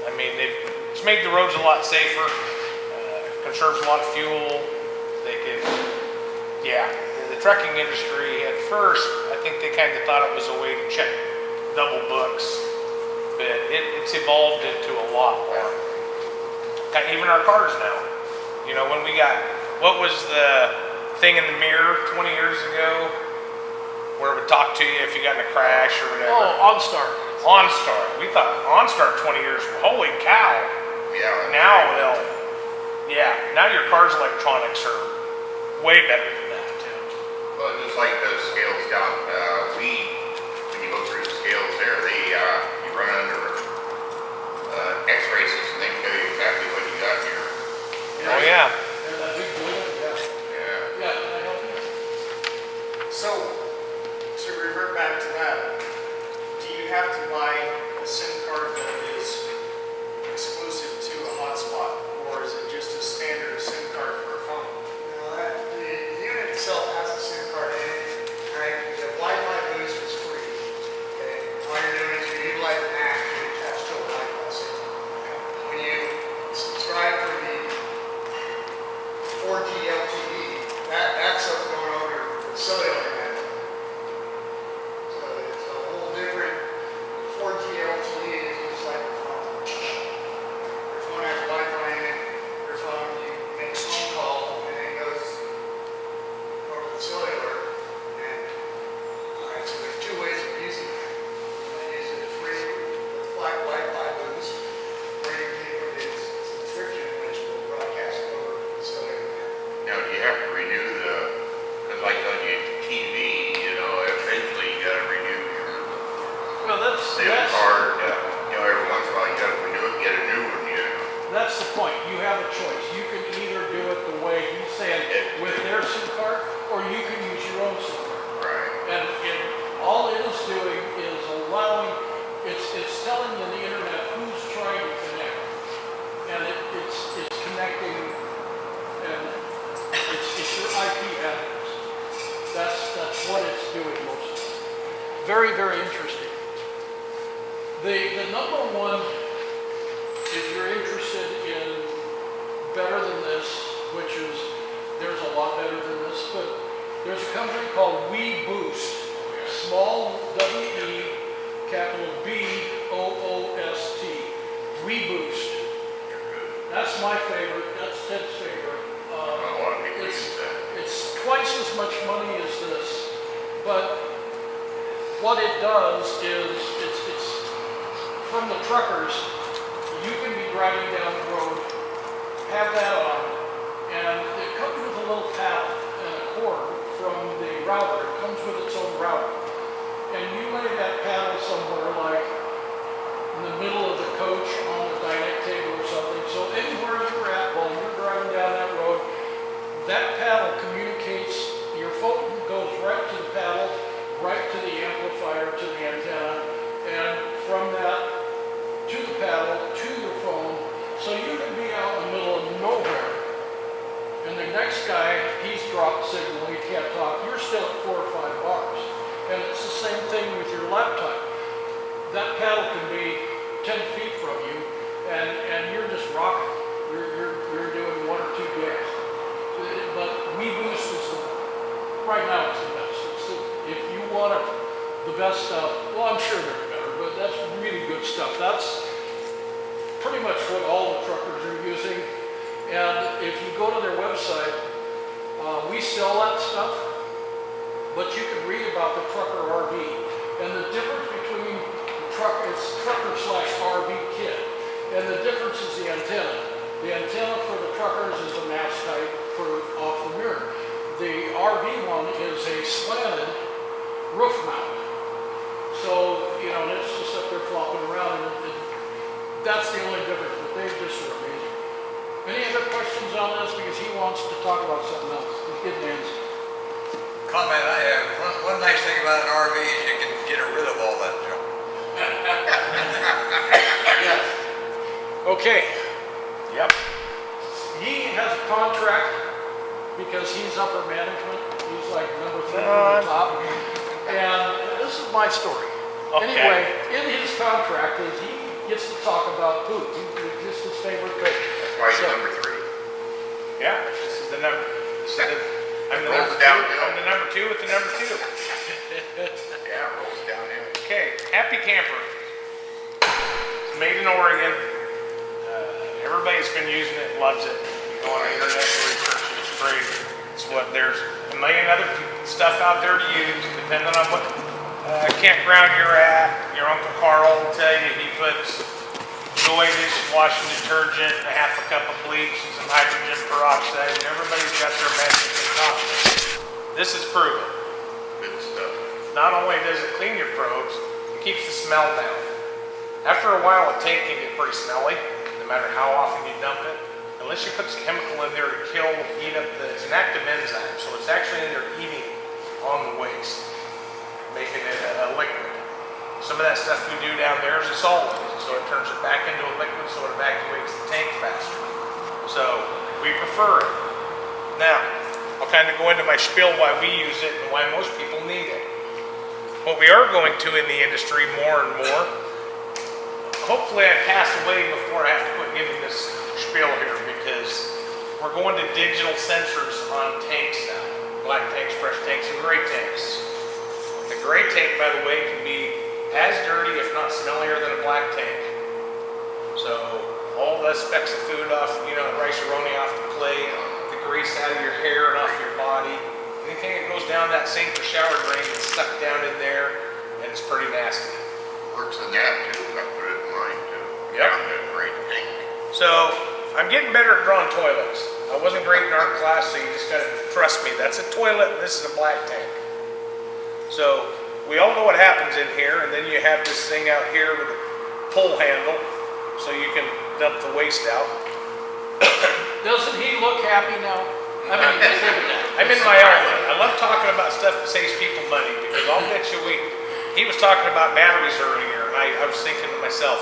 C: I mean, it's made the roads a lot safer, conserves a lot of fuel. The trucking industry at first, I think they kind of thought it was a way to check double books, but it's evolved into a lot more. Even our cars now. When we got, what was the thing in the mirror 20 years ago where it would talk to you if you got in a crash or whatever?
A: Oh, OnStar.
C: OnStar. We thought OnStar 20 years, holy cow.
B: Yeah.
C: Now now your car's electronics are way better than that.
B: Well, just like those scales down, when you go through the scales there, you run under X-ray system, they tell you exactly what you got here.
C: Oh yeah.
A: And that big building, yeah.
B: Yeah.
A: Yeah, can I help you?
F: So, to revert back to that, do you have to buy a SIM card that is exclusive to a hotspot, or is it just a standard SIM card for a phone?
G: The unit itself has a SIM card in it, right? The Wi-Fi boost is free. Okay? All you're doing is you utilize an app to attach to a Wi-Fi signal. When you subscribe for the 4G LTE, that's what's going over the cellular net. So it's a whole different 4G LTE is just like a phone. Your phone has Wi-Fi in it. Your phone, you make a phone call and it goes over the cellular. And alright, so there's two ways of using it. You can use it free with flat Wi-Fi boost, or you can pay for this subscription, which will broadcast over the cellular net.
B: Now, do you have to renew because like on your TV, eventually you gotta renew your
A: Well,
B: SIM card. Every once in a while you gotta renew it, get a new one,
A: that's the point. You have a choice. You can either do it the way he's saying with their SIM card, or you can use your own SIM card.
B: Right.
A: And all it is doing is allowing, it's telling you the internet who's trying to connect. And it's connecting, and it's your IP address. That's what it's doing mostly. Very, very interesting. The number one, if you're interested in better than this, which is, there's a lot better than this, but there's a company called Weboost, small W-E, capital B-O-O-S-T, Weboost. That's my favorite, that's Ted's favorite.
B: A lot of people use that.
A: It's twice as much money as this, but what it does is, it's from the truckers. You can be driving down the road, have that on, and it comes with a little paddle and a cord from the router. It comes with its own router. And you lay that paddle somewhere like in the middle of the coach on the dinette table or something. So anywhere you're at while you're driving down that road, that paddle communicates, your phone goes right to the paddle, right to the amplifier, to the antenna, and from that to the paddle, to your phone, so you can be out in the middle of nowhere And it's the same thing with your laptop. That paddle can be 10 feet from you, and you're just rocking. You're doing 1 or 2 gigs. But Weboost is right now it's the best. If you want the best stuff, well, I'm sure they're better, but that's really good stuff. That's pretty much what all the truckers are using. And if you go to their website, we sell that stuff, but you can read about the trucker RV. And the difference between it's trucker/RV kit. And the difference is the antenna. The antenna for the truckers is a mast type for off the mirror. The RV one is a slanted roof mount. So, you know, and it's just up there flopping around, and that's the only difference, but they just are amazing. Any other questions on this? Because he wants to talk about something else. He's getting answers.
D: Comment I have, one nice thing about an RV is you can get rid of all that junk.
A: Yes. Okay.
C: Yep.
A: He has a contract because he's upper management. He's like number 3 from the top. And this is my story.
C: Okay.
A: Anyway, in his contract is he gets to talk about poop. It's just his favorite thing.
B: That's why he's number 3.
C: Yeah, this is the number. I'm the
B: Rolls
C: number 2.
B: downhill.
C: I'm the number 2 with the number 2.
B: Yeah, rolls downhill.
C: Okay, Happy Camper. It's made in Oregon. Everybody's been using it, loves it. You go on the internet and research it, it's great. It's what there's a million other stuff out there to use, depending on what campground you're at. Your Uncle Carl will tell you he puts Joy dishwashing detergent, a half a cup of bleach, and some hydrogen peroxide, and everybody's got their magic concoction. This is proven.
B: Good stuff.
C: Not only does it clean your probes, it keeps the smell down. After a while, a tank can get pretty smelly, no matter how often you dump it. Unless you put some chemical in there to eat up it's an active enzyme, so it's actually in there eating on the waste, making it a liquid. Some of that stuff we do down there is a solid, so it turns it back into a liquid so it evacuates the tank faster. So we prefer it. Now, I'll kind of go into my spiel why we use it and why most people need it. What we are going to in the industry more and more, hopefully I pass away before I have to quit giving this spiel here, because we're going to digital sensors on tanks now. Black tanks, fresh tanks, and gray tanks. The gray tank, by the way, can be as dirty, if not smellier, than a black tank. So all the specks of food off, rice-a-roni off the plate, the grease out of your hair and off your body, anything that goes down that sink or shower drain is stuck down in there, and it's pretty nasty.
B: Works in that too. I put it in mine too.
C: Yep.
B: Down that great thing.
C: So I'm getting better at drawing toilets. I wasn't great in art class, so you just gotta trust me. That's a toilet, and this is a black tank. So we all know what happens in here, and then you have this thing out here with a pull handle, so you can dump the waste out.
A: Doesn't he look happy now? I mean, just look at that.
C: I'm in my element. I love talking about stuff that saves people money, because I'll bet you he was talking about batteries earlier, and I was thinking to myself,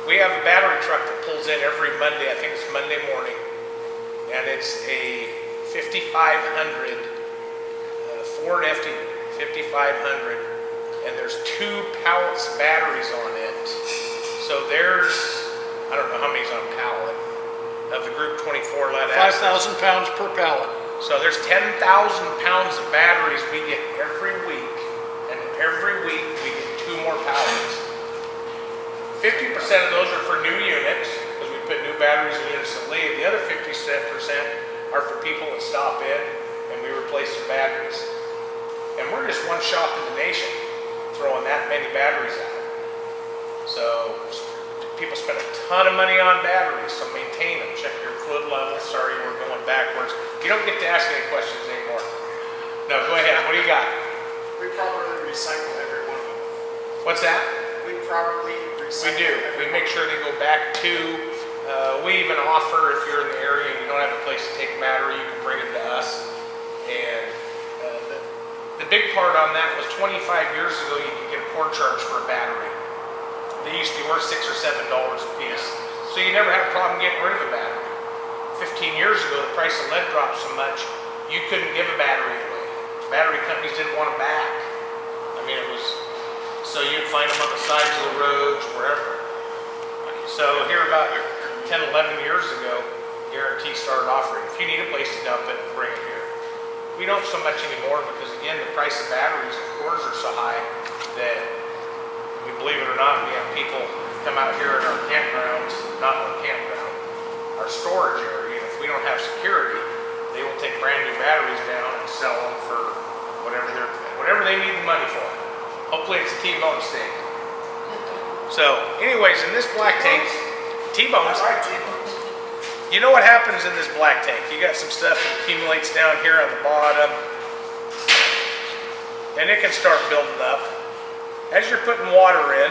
C: we have a battery truck that pulls in every Monday, I think it's Monday morning, and it's a 5500 Ford F-5500, and there's 2 pallets of batteries on it. So there's, I don't know how many's on pallet, of the group 24 lead acid.
A: 5,000 pounds per pallet.
C: So there's 10,000 pounds of batteries we get every week, and every week we get 2 more pallets. 50% of those are for new units, because we put new batteries in units that leave. The other 50% are for people that stop in, and we replace their batteries. And we're just one shop in the nation throwing that many batteries out. So people spend a ton of money on batteries, so maintain them. Check your fluid level. Sorry, we're going backwards. You don't get to ask any questions anymore. No, go ahead. What do you got?
F: We properly recycle every one of them.
C: What's that?
F: We properly
C: We
F: recycle.
C: do. We make sure they go back to, we even offer, if you're in the area and you don't have a place to take a battery, you can bring them to us. And the big part on that was 25 years ago, you could get a port charge for a battery. They used to be worth $6 or $7 a piece. So you never had a problem getting rid of a battery. 15 years ago, the price of lead dropped so much, you couldn't give a battery away. Battery companies didn't want them back. find them on the sides of the roads, wherever. So here about 10, 11 years ago, Guaranty started offering, if you need a place to dump it, bring it here. We don't so much anymore because again, the price of batteries and cores are so high that we, believe it or not, we have people come out here in our campgrounds, not our campground, our storage area, and if we don't have security, they will take brand new batteries down and sell them for whatever they need the money for. Hopefully it's a T-bone steak. So, anyways, in this black tank, T-bones. You know what happens in this black tank? You got some stuff that accumulates down here on the bottom, and it can start building up. As you're putting water in,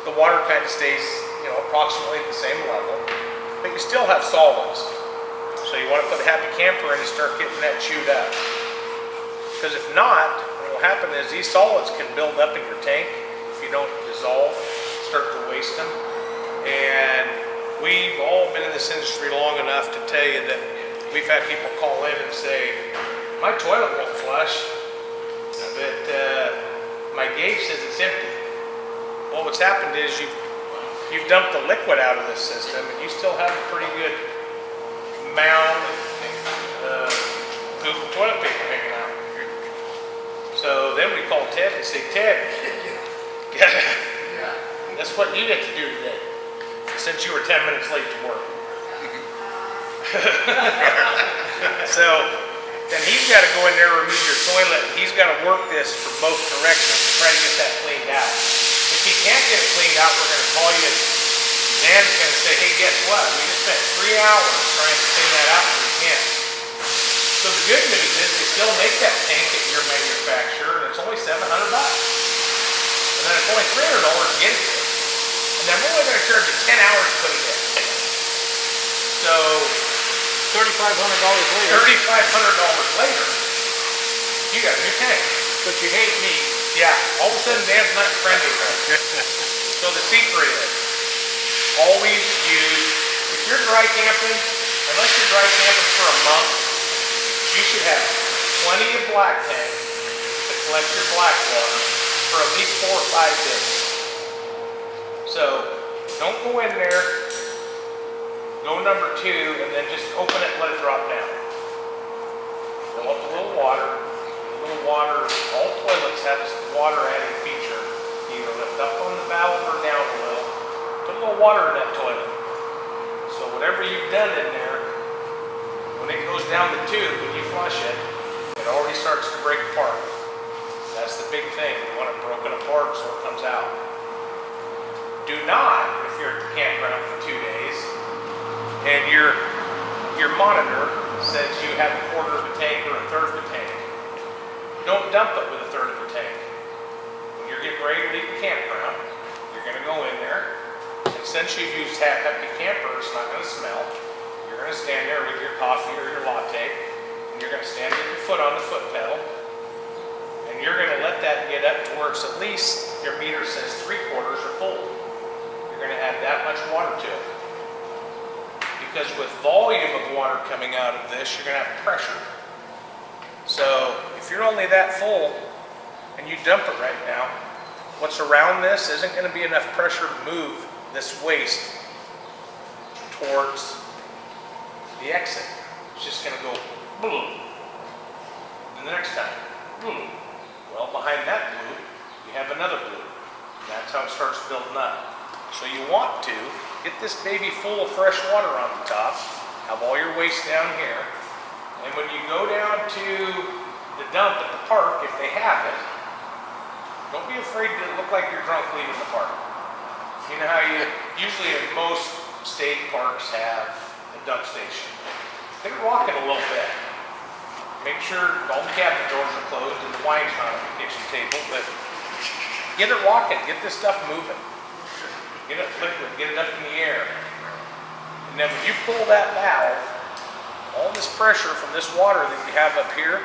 C: the water kind of stays, approximately at the same level, but you still have solids. So you want to put a happy camper in and start getting that chewed up. Because if not, what will happen is these solids can build up in your tank if you don't dissolve, start to waste them. And we've all been in this industry long enough to tell you that we've had people call in and say, my toilet won't flush, but my gauge says it's empty. Well, what's happened is you've dumped the liquid out of this system and you still have a pretty good mound of poop and toilet paper hanging out. So then we call Ted and say, Ted, that's what you get to do today, since you were 10 minutes late to work. So then he's got to go in there and remove your toilet. He's got to work this from both directions to try to get that cleaned out. If he can't get it cleaned out, we're going to call you. Dan's going to say, hey, guess what? We just spent 3 hours trying to clean that out and we can't. So the good news is they still make that tank at your manufacturer and it's only $700. And then it's only $300 to get it there. And then we're only going to charge you 10 hours to put it in. So
A: $3,500 later.
C: $3,500 later, you got a new tank.
A: But you hate me.
C: Yeah, all of a sudden Dan's not friendly. So the secret is, always use, if you're dry camping, unless you're dry camping for a month, you should have plenty of black tank to collect your black water for at least 4 or 5 days. So don't go in there, go number 2, and then just open it and let it drop down. Fill up a little water. All toilets have this water adding feature. You either lift up on the valve or down a little. Put a little water in that toilet. So whatever you've done in there, when it goes down the tube, when you flush it, it already starts to break apart. That's the big thing. You want it broken apart so it comes out. Do not, if you're at the campground for 2 days, and your monitor says you have a quarter of a tank or a third of a tank, don't dump it with a third of a tank. When you're getting ready to leave the campground, you're going to go in there, and since you've used half-empty camper, it's not going to smell. You're going to stand there with your coffee or your latte, and you're going to stand with your foot on the foot pedal, and you're going to let that get up to where it's at least, your meter says 3/4 are full. You're going to add that much water to it. Because with volume of water coming out of this, you're going to have pressure. So if you're only that full and you dump it right now, what's around this isn't going to be enough pressure to move this waste towards the exit. It's just going to go boom. And the next time, boom. Well, behind that blue, you have another blue. That's how it starts building up. So you want to get this baby full of fresh water on the top, have all your waste down here, and when you go down to the dump at the park, if they have it, don't be afraid to look like you're drunk leaving the park. You know how usually in most state parks have a dump station. Get it rocking a little bit. Make sure all the cabinet doors are closed and the wine's not on the kitchen table, but get it rocking, get this stuff moving. Get it liquid, get it up in the air. And then when you pull that valve, all this pressure from this water that you have up here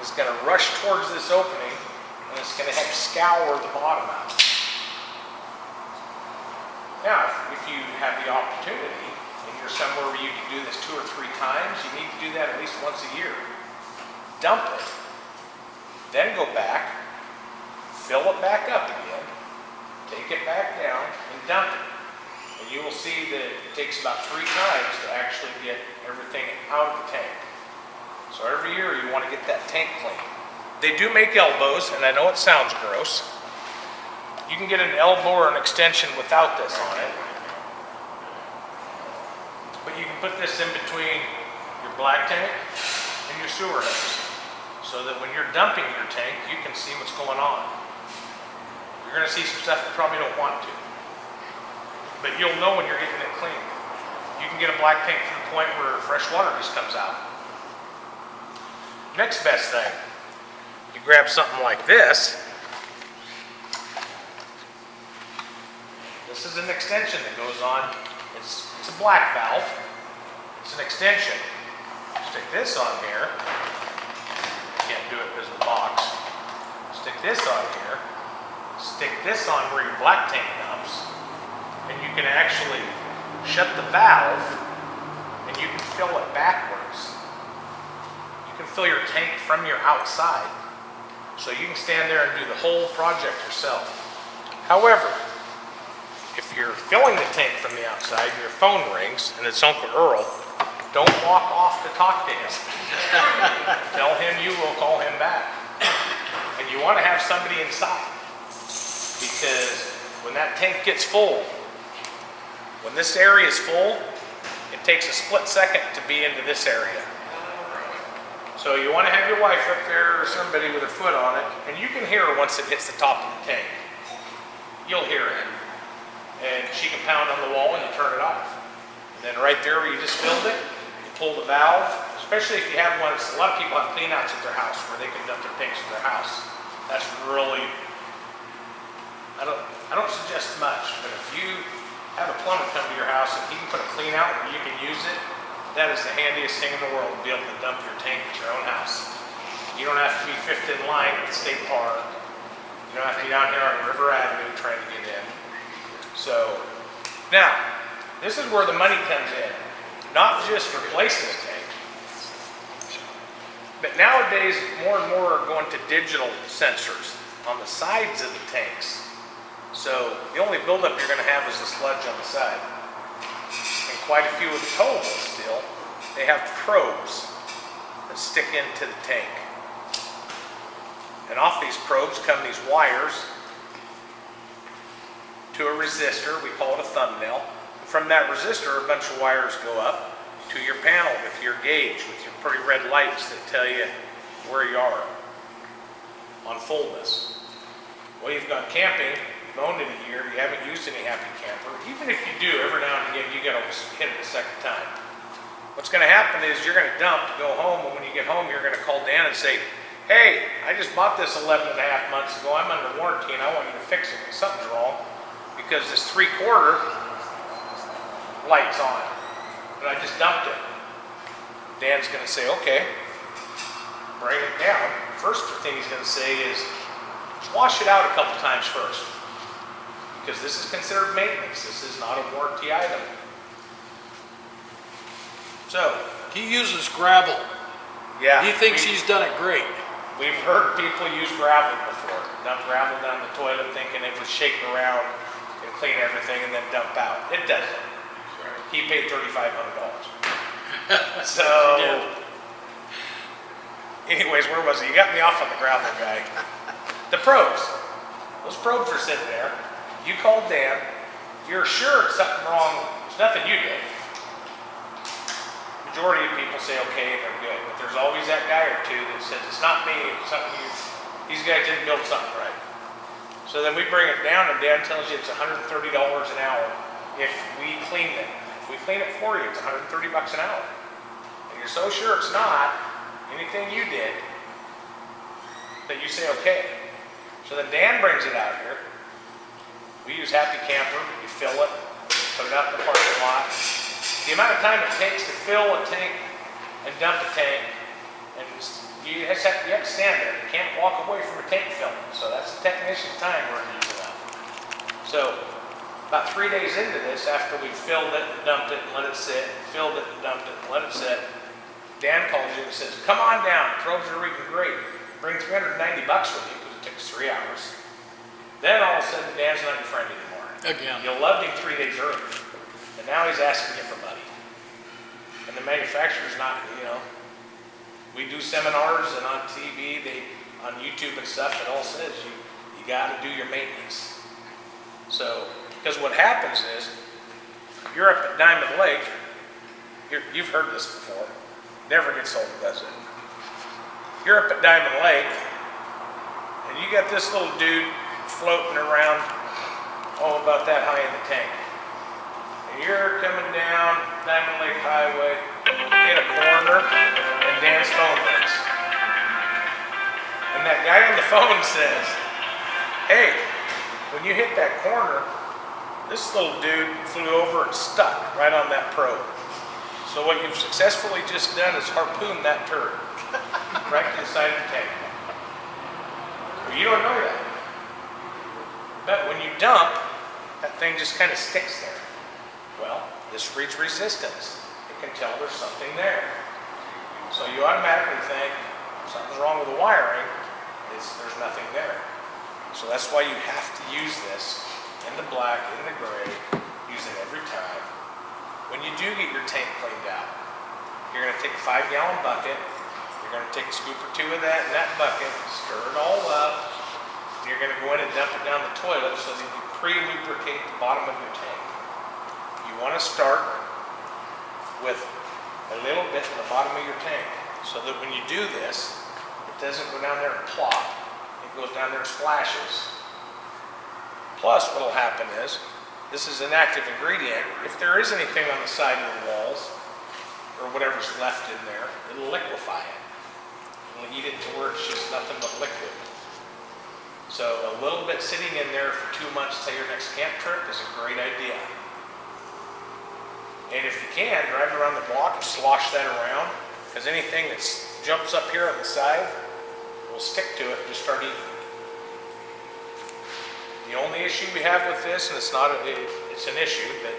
C: is going to rush towards this opening and it's going to help scour the bottom out. Now, if you have the opportunity and you're somewhere where you can do this 2 or 3 times, you need to do that at least once a year. Dump it, then go back, fill it back up again, take it back down and dump it. And you will see that it takes about 3 times to actually get everything out of the tank. So every year you want to get that tank clean. They do make elbows, and I know it sounds gross. You can get an elbow or an extension without this on it. But you can put this in between your black tank and your sewer hose, so that when you're dumping your tank, you can see what's going on. You're going to see some stuff you probably don't want to, but you'll know when you're getting it clean. You can get a black tank to the point where fresh water just comes out. Next best thing, you grab something like this. This is an extension that goes on. It's a black valve. It's an extension. Stick this on here. Can't do it because of the box. Stick this on here. Stick this on where your black tank dumps, and you can actually shut the valve, and you can fill it backwards. You can fill your tank from your outside, so you can stand there and do the whole project yourself. However, if you're filling the tank from the outside and your phone rings and it's Uncle Earl, don't walk off to talk to him. Tell him you will call him back. And you want to have somebody inside, because when that tank gets full, when this area is full, it takes a split second to be into this area. So you want to have your wife up there or somebody with her foot on it, and you can hear her once it hits the top of the tank. You'll hear it. And she can pound on the wall and you turn it off. And then right there where you just filled it, you pull the valve, especially if you have one. A lot of people have clean outs at their house where they can dump their tanks at their house. That's really, I don't suggest much, but if you have a plumber come to your house and he can put a clean out where you can use it, that is the handiest thing in the world, to be able to dump your tank at your own house. You don't have to be fifth in line at the state park. You don't have to be down here on River Avenue trying to get in. So, now, this is where the money comes in. Not just replacing the tank, but nowadays more and more are going to digital sensors on the sides of the tanks. So, the only buildup you're going to have is the sludge on the side. And quite a few of the towables still, they have probes that stick into the tank. And off these probes come these wires to a resistor. We call it a thumbnail. From that resistor, a bunch of wires go up to your panel with your gauge, with your pretty red lights that tell you where you are on fullness. Well, you've gone camping, you've owned it a year, you haven't used any Happy Camper. Even if you do, every now and again, you got to hit it a second time. What's going to happen is you're going to dump, go home, and when you get home, you're going to call Dan and say, hey, I just bought this 11 and a half months ago, I'm under warranty, and I want you to fix it. Something's wrong, because this 3/4 light's on, but I just dumped it. Dan's going to say, okay, bring it down. First thing he's going to say is, wash it out a couple times first, because this is considered maintenance. This is not a warranty item. So,
A: He uses gravel.
C: yeah.
A: He thinks he's done it great.
C: We've heard people use gravel before. Dump gravel down the toilet thinking it would shake around and clean everything and then dump out. It doesn't. He paid $3,500. So, anyways, where was he? You got me off on the gravel guy. The probes. Those probes are sitting there. You called Dan. You're sure it's something wrong. It's nothing you did. Majority of people say okay and they're good, but there's always that guy or two that says it's not me, it's something these guys didn't build something right. So then we bring it down and Dan tells you it's $130 an hour if we clean it. If we clean it for you, it's $130 an hour. And you're so sure it's not anything you did that you say okay. So then Dan brings it out here. We use Happy Camper, you fill it, put it out in the parking lot. The amount of time it takes to fill a tank and dump a tank, and you have to stand there. You can't walk away from a tank filling. So that's the technician's time we're using up. So about 3 days into this, after we filled it and dumped it and let it sit, filled it and dumped it and let it sit, Dan calls you and says, come on down, probes are reading great. Bring $390 with you because it took us 3 hours. Then all of a sudden, Dan's not your friend anymore.
A: Again.
C: You loved him 3 days earlier, and now he's asking you for money. And the manufacturer's not, we do seminars and on TV, on YouTube and stuff, it all says you got to do your maintenance. So, because what happens is, you're up at Diamond Lake, you've heard this before, never gets old, does it? You're up at Diamond Lake, and you got this little dude floating around all about that high in the tank. And you're coming down Diamond Lake Highway, hit a corner, and Dan's phone rings. And that guy on the phone says, hey, when you hit that corner, this little dude flew over and stuck right on that probe. So what you've successfully just done is harpooned that turd right to the side of the tank. Well, you don't know that. But when you dump, that thing just kind of sticks there. Well, this reads resistance. It can tell there's something there. So you automatically think something's wrong with the wiring. There's nothing there. So that's why you have to use this in the black, in the gray, use it every time. When you do get your tank cleaned out, you're going to take a 5-gallon bucket, you're going to take a scoop or two of that in that bucket, stir it all up, and you're going to go in and dump it down the toilet so that you pre-lubricate the bottom of your tank. You want to start with a little bit in the bottom of your tank so that when you do this, it doesn't go down there and plop. It goes down there and splashes. Plus, what will happen is, this is an active ingredient. If there is anything on the side of the walls, or whatever's left in there, it'll liquefy it. It'll eat it to where it's just nothing but liquid. So a little bit sitting in there for 2 months till your next camp trip is a great idea. And if you can, drive around the block and slosh that around, because anything that jumps up here on the side will stick to it and just start eating it. The only issue we have with this, and it's an issue, but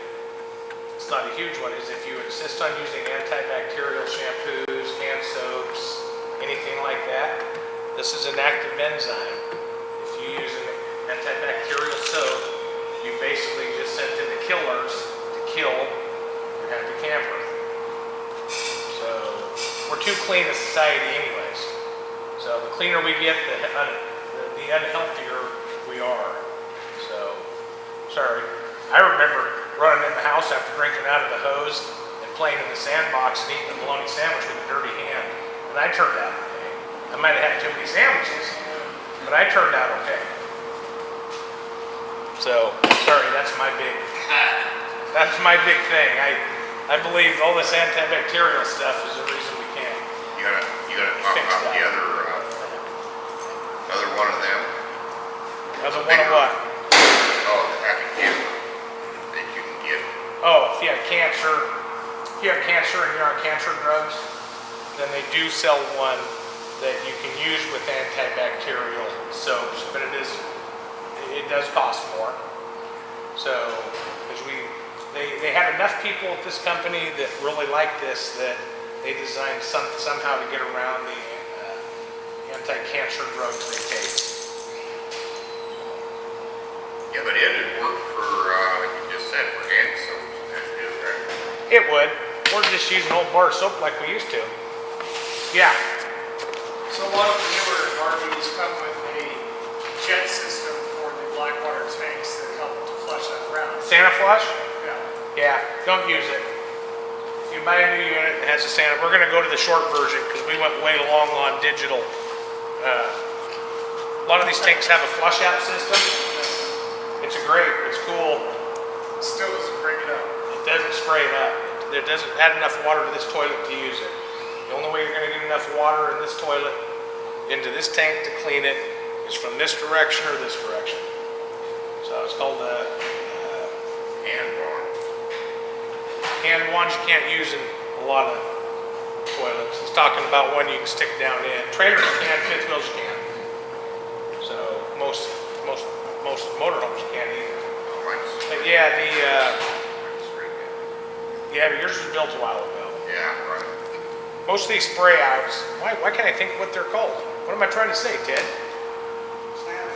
C: it's not a huge one, is if you insist on using antibacterial shampoos, hand soaps, anything like that, this is an active enzyme. If you use an antibacterial soap, you basically just sent in the killers to kill your happy camper. So we're too clean a society anyways. So the cleaner we get, the unhealthier we are. So, sorry. I remember running in the house after drinking out of the hose and playing in the sandbox and eating a bologna sandwich with a dirty hand. And I turned out okay. I might have had too many sandwiches, but I turned out okay. So, sorry, that's my big thing. I believe all this antibacterial stuff is the reason we can't.
B: You gotta talk about the other one of them.
C: Other one of what?
B: Oh, the happy camper that you can get.
C: Oh, if you have cancer and you're on cancer drugs, then they do sell one that you can use with antibacterial soaps, but it does cost more. So, because they had enough people at this company that really like this that they designed somehow to get around the anti-cancer drugs they take.
B: Yeah, but it'd work for, like you just said, for hand soaps and that too, right?
C: It would. We're just using old bar soap like we used to. Yeah.
F: So a lot of the newer RVs come with a jet system for the black water tanks that help to flush that around.
C: Sani-flush?
F: Yeah.
C: Yeah, don't use it. If you buy a new unit that has a Sani, we're going to go to the short version because we went way long on digital. A lot of these tanks have a flush out system. It's cool.
F: It still doesn't bring it up.
C: It doesn't spray it up. It doesn't add enough water to this toilet to use it. The only way you're going to get enough water in this toilet into this tank to clean it is from this direction or this direction. So it's called a
B: Hand wand.
C: hand wands you can't use in a lot of toilets. He's talking about one you can stick down in. Trailers you can, fifth wheels you can. So most motorhomes you can't either. But yeah, but yours was built a while ago.
B: Yeah, right.
C: Most of these spray outs, why can't I think of what they're called? What am I trying to say, Ted?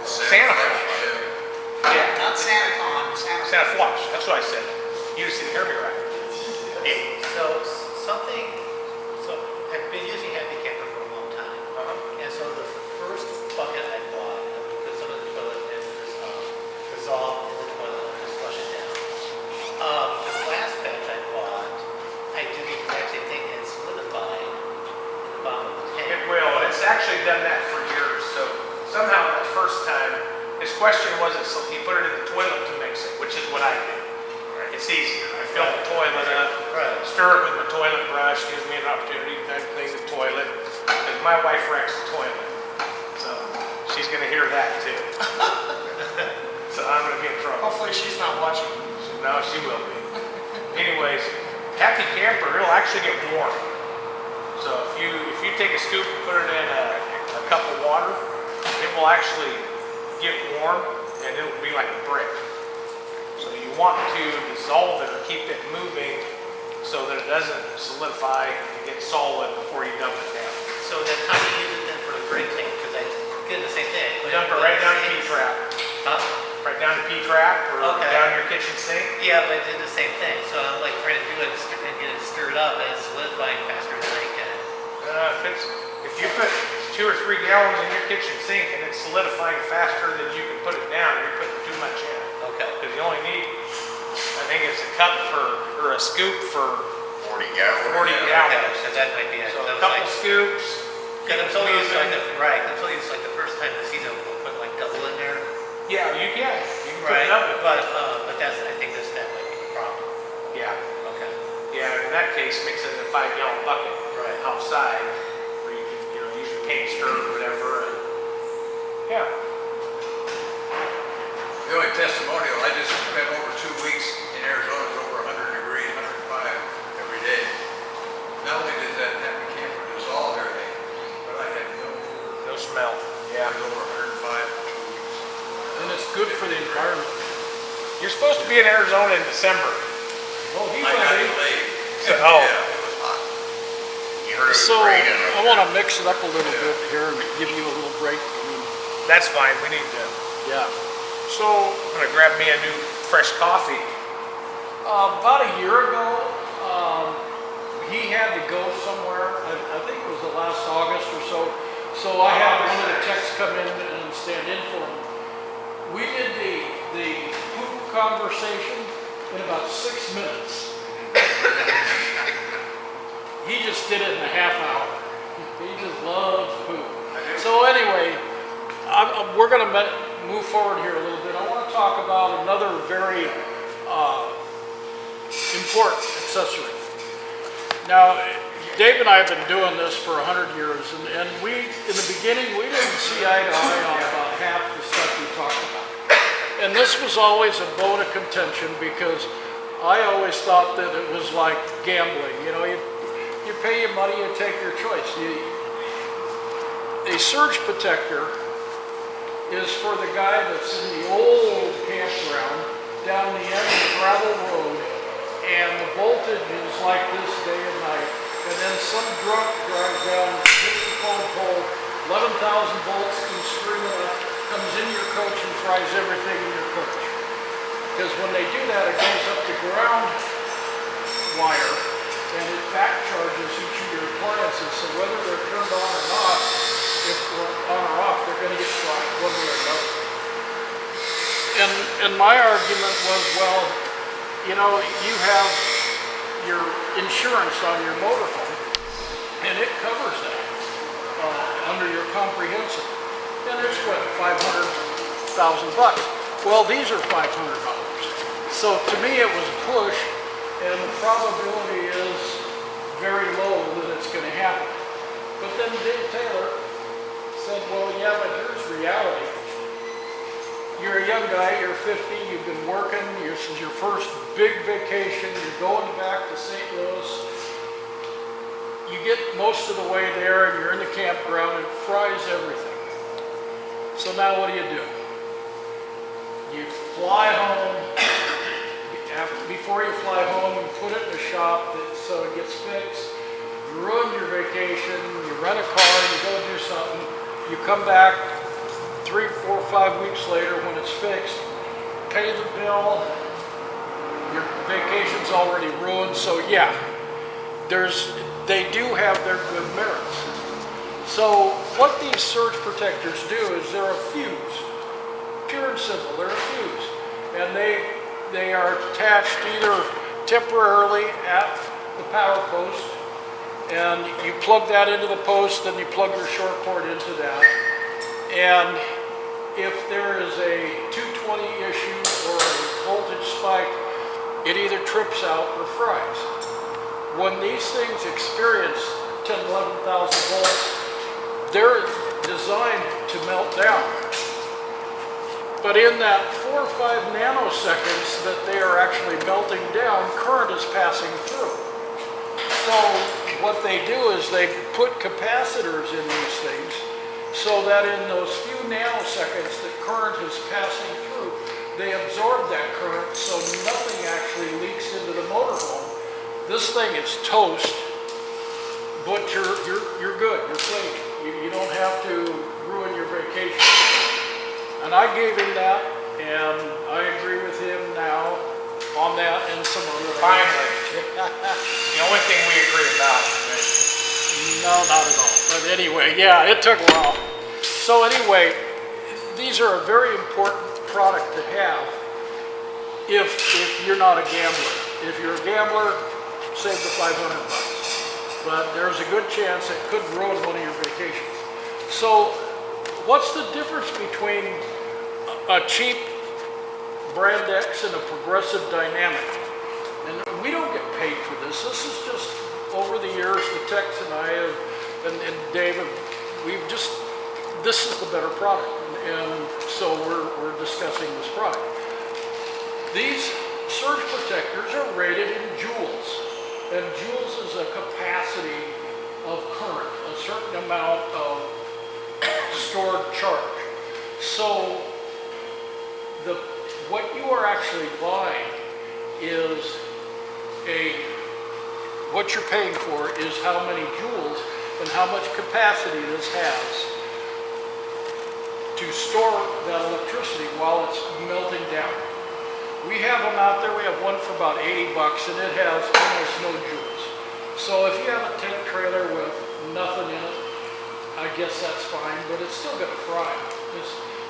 C: Sani-flush. Sani-flush, that's what I said. You just didn't hear me right.
G: So something, so I've been using Happy Camper for a long time. And so the first bucket I bought, I would put some of the toilet and just dissolve in the toilet and just flush it down. This last batch I bought, I did the exact same thing and solidified in the bottom of the tank.
C: It will, and it's actually done that for years, so somehow that first time, his question wasn't, so he put it in the toilet to mix it, which is what I do. It's easier. I fill the toilet up, stir it with my toilet brush, gives me an opportunity to clean the toilet, because my wife wrecks the toilet. So she's gonna hear that too. So I'm gonna get in trouble.
F: Hopefully she's not watching.
C: No, she will be. Anyways, Happy Camper, it'll actually get warm. So if you take a scoop and put it in a cup of water, it will actually get warm and it'll be like a brick. So you want to dissolve it or keep it moving so that it doesn't solidify and get solid before you dump it down.
G: So then how do you use it then for the drain tank? Because I did the same thing.
C: Dump it right down to P-trap.
G: Huh?
C: Right down to P-trap or
G: Okay.
C: down your kitchen sink.
G: Yeah, but I did the same thing. So I'm like trying to do it and get it stirred up and it's solidifying faster than I can.
C: If you put 2 or 3 gallons in your kitchen sink and it's solidifying faster than you can put it down, you're putting too much in.
G: Okay.
C: Because you only need, I think it's a cup or a scoop for
B: 40 gallons.
C: 40
G: Okay,
C: gallons.
G: so that might be it.
C: So
G: That
C: a
G: was
C: couple
G: like-
C: scoops.
G: Because I'm so
C: keep it
G: used to like
C: moving.
G: I'm so used to like the first time this season we'll put like double in there.
C: Yeah, you can. You can put
G: Right.
C: double.
G: But that's I think that might be the problem.
C: Yeah.
G: Okay.
C: Yeah, in that case, mix it in a 5-gallon bucket
G: Right.
C: outside, where you can, use your paint stir or whatever. And, yeah.
D: The only testimonial, I just spent over 2 weeks in Arizona, it's over 100 degrees, 105 every day. Not only does that Happy Camper dissolve everything, but I had
C: No smell.
D: it was over 105 for 2 weeks.
A: And it's good for the environment.
C: You're supposed to be in Arizona in December.
A: Oh, he
D: I
A: will
D: got
A: be.
D: delayed.
C: So- oh.
D: Yeah, it was hot.
B: You heard it was
A: So
B: raining.
A: I want to mix it up a little bit here and give you a little break. I mean,
C: That's fine. We need to.
A: yeah. So
C: I'm gonna grab me a new fresh coffee.
A: about a year ago, he had to go somewhere. I think it was the last August or so. So I had one of the techs come in and stand in for him. We did the poop conversation in about 6 minutes. He just did it in a half hour. He just loves poop. So anyway, we're going to move forward here a little bit. I want to talk about another very important accessory. Now, Dave and I have been doing this for 100 years, and we, in the beginning, we didn't see eye to eye on about half the stuff we talked about. And this was always a bone of contention because I always thought that it was like gambling. You pay your money, you take your choice. A surge protector is for the guy that's in the old campground down the end of the gravel road, and the voltage is like this day and night. And then some drunk drives down, hits the phone pole, 11,000 volts comes screaming up, comes in your coach and fries everything in your coach. Because when they do that, it goes up the ground wire, and it back charges each of your appliances. So whether they're turned on or not, if they're on or off, they're going to get fried one way or another. And my argument was, well, you have your insurance on your motorhome, and it covers that under your comprehensive. And it's what, $500,000. Well, these are $500. So to me, it was a push, and the probability is very low that it's going to happen. But then Dave Taylor said, well, yeah, but here's reality. You're a young guy, you're 50, you've been working, this is your first big vacation, you're going back to St. Louis. You get most of the way there and you're in the campground and it fries everything. So now what do? You fly home. Before you fly home, you put it in the shop so it gets fixed. You ruin your vacation, you rent a car, you go do something, you come back 3, 4, 5 weeks later when it's fixed, pay the bill, your vacation's already ruined. So yeah, they do have their good merits. So what these surge protectors do is they're a fuse, pure and simple, they're a fuse. And they are attached either temporarily at the power post, and you plug that into the post, then you plug your short cord into that. And if there is a 220 issue or a voltage spike, it either trips out or fries. When these things experience 10, 11,000 volts, they're designed to melt down. But in that 4 or 5 nanoseconds that they are actually melting down, current is passing through. So what they do is they put capacitors in these things so that in those few nanoseconds that current is passing through, they absorb that current so nothing actually leaks into the motorhome. This thing is toast, but you're good, you're clean. You don't have to ruin your vacation. And I gave him that, and I agree with him now on that and some other.
C: Finally. The only thing we agree about is
A: No, not at all. But anyway, yeah, it took a while. So anyway, these are a very important product to have if you're not a gambler. If you're a gambler, save the $500. But there's a good chance it could ruin one of your vacations. So what's the difference between a cheap brand X and a progressive dynamic? And we don't get paid for this. This is just over the years, the techs and I have, and David, this is the better product. And so we're discussing this product. These surge protectors are rated in joules. And joules is a capacity of current, a certain amount of stored charge. So what you are actually buying is what you're paying for is how many joules and how much capacity this has to store that electricity while it's melting down. We have them out there. We have one for about $80 and it has almost no joules. So if you have a tent trailer with nothing in it, I guess that's fine, but it's still going to fry.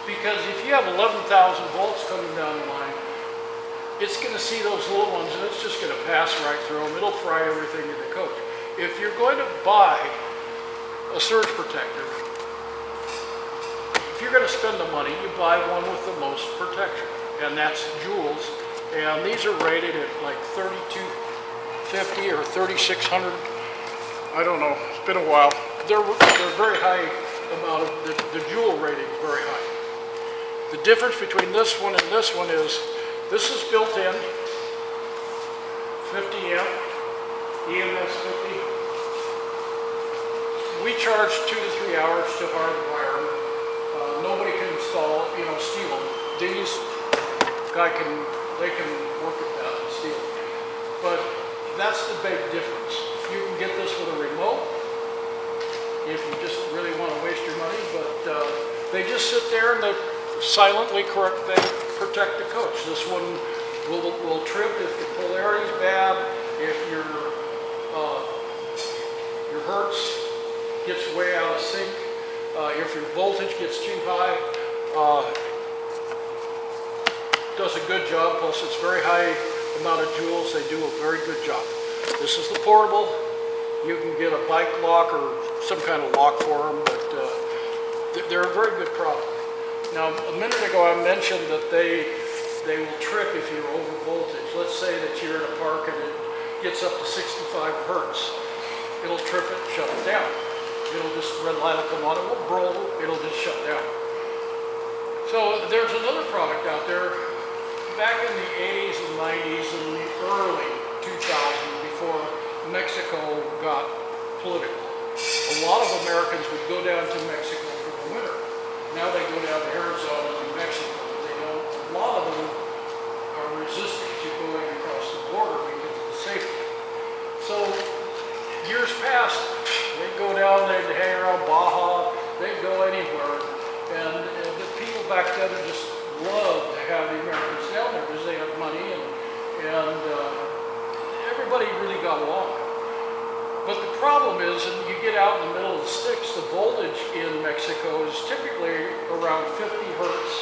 A: Because if you have 11,000 volts coming down the line, it's going to see those little ones and it's just going to pass right through them. It'll fry everything in the coach. If you're going to buy a surge protector, if you're going to spend the money, you buy one with the most protection, and that's joules. And these are rated at like 3250 or 3600. I don't know. It's been a while. They're very high amount of the joule rating is very high. The difference between this one and this one is this is built in 50 amp EMS 50. We charge 2 to 3 hours to hardwire them. Nobody can install, steal them. These they can work at that and steal them. But that's the big difference. You can get this with a remote if you just really want to waste your money, but they just sit there and they silently protect the coach. This one will trip if the polarity is bad, if your hertz gets way out of sync, if your voltage gets too high. Does a good job, plus it's very high amount of joules. They do a very good job. This is the portable. You can get a bike lock or some kind of lock for them, but they're a very good product. Now, a minute ago I mentioned that they will trip if you're over voltage. Let's say that you're in a park and it gets up to 65 hertz. It'll trip it, shut it down. It'll just, red light will come on, it will roll, it'll just shut down. So there's another product out there. Back in the 80s and 90s and the early 2000s, before Mexico got political, a lot of Americans would go down to Mexico for the winter. Now they go down to Arizona and New Mexico, but they don't. A lot of them are resistant to going across the border because of the safety. So years past, they'd go down, they'd hang around Baja, they'd go anywhere, and the people back then just loved to have the Americans down there because they had money and and everybody really got along. But the problem is, and you get out in the middle of the sticks, the voltage in Mexico is typically around 50 hertz,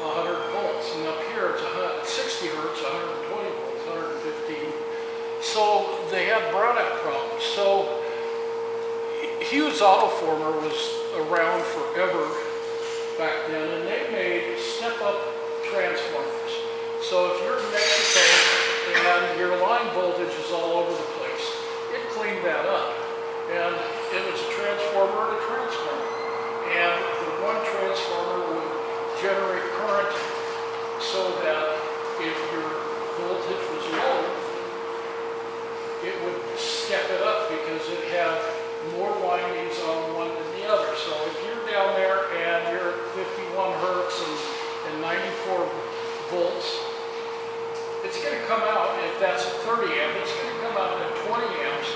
A: 100 volts, and up here it's 60 hertz, 120 volts, 115. So they had brownout problems. So Hughes Auto Former was around forever back then, and they made step-up transformers. So if you're in Mexico and your line voltage is all over the place, it cleaned that up. And it was a transformer and a transformer. And the one transformer would generate current so that if your voltage was low, it would step it up because it had more windings on one than the other. So if you're down there and you're at 51 hertz and 94 volts, it's going to come out, if that's a 30 amp, it's going to come out at 20 amps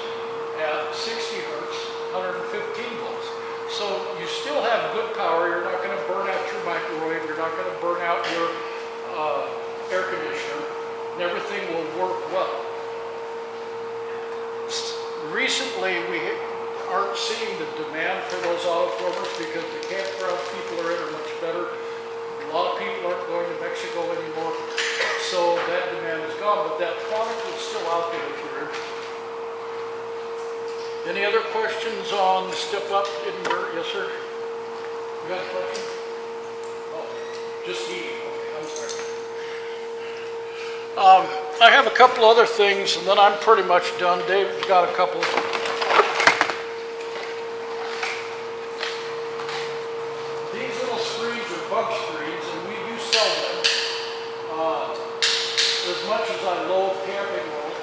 A: at 60 hertz, 115 volts. So you still have good power. You're not going to burn out your microwave. You're not going to burn out your air conditioner. And everything will work well. Recently, we aren't seeing the demand for those autoformers because the campground people are in are much better. A lot of people aren't going to Mexico anymore, so that demand is gone, but that product is still out there if you're interested. Any other questions on step up in your, yes sir? You got a question? Oh, just eating, okay, I'm sorry. I have a couple other things and then I'm pretty much done. Dave's got a couple. These little screens are bug screens and we do sell them. As much as I loathe Camping World,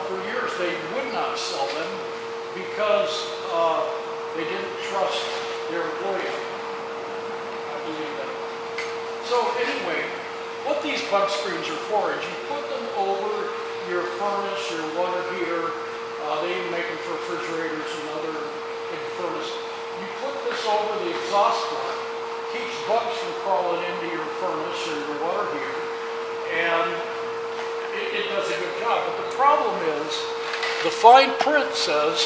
A: for years they would not sell them because they didn't trust their employees. I believe that. So anyway, what these bug screens are for is you put them over your furnace, your water heater, they even make them for refrigerators and other big furnace. You put this over the exhaust port, keeps bugs from crawling into your furnace or your water heater, and it does a good job. But the problem is, the fine print says,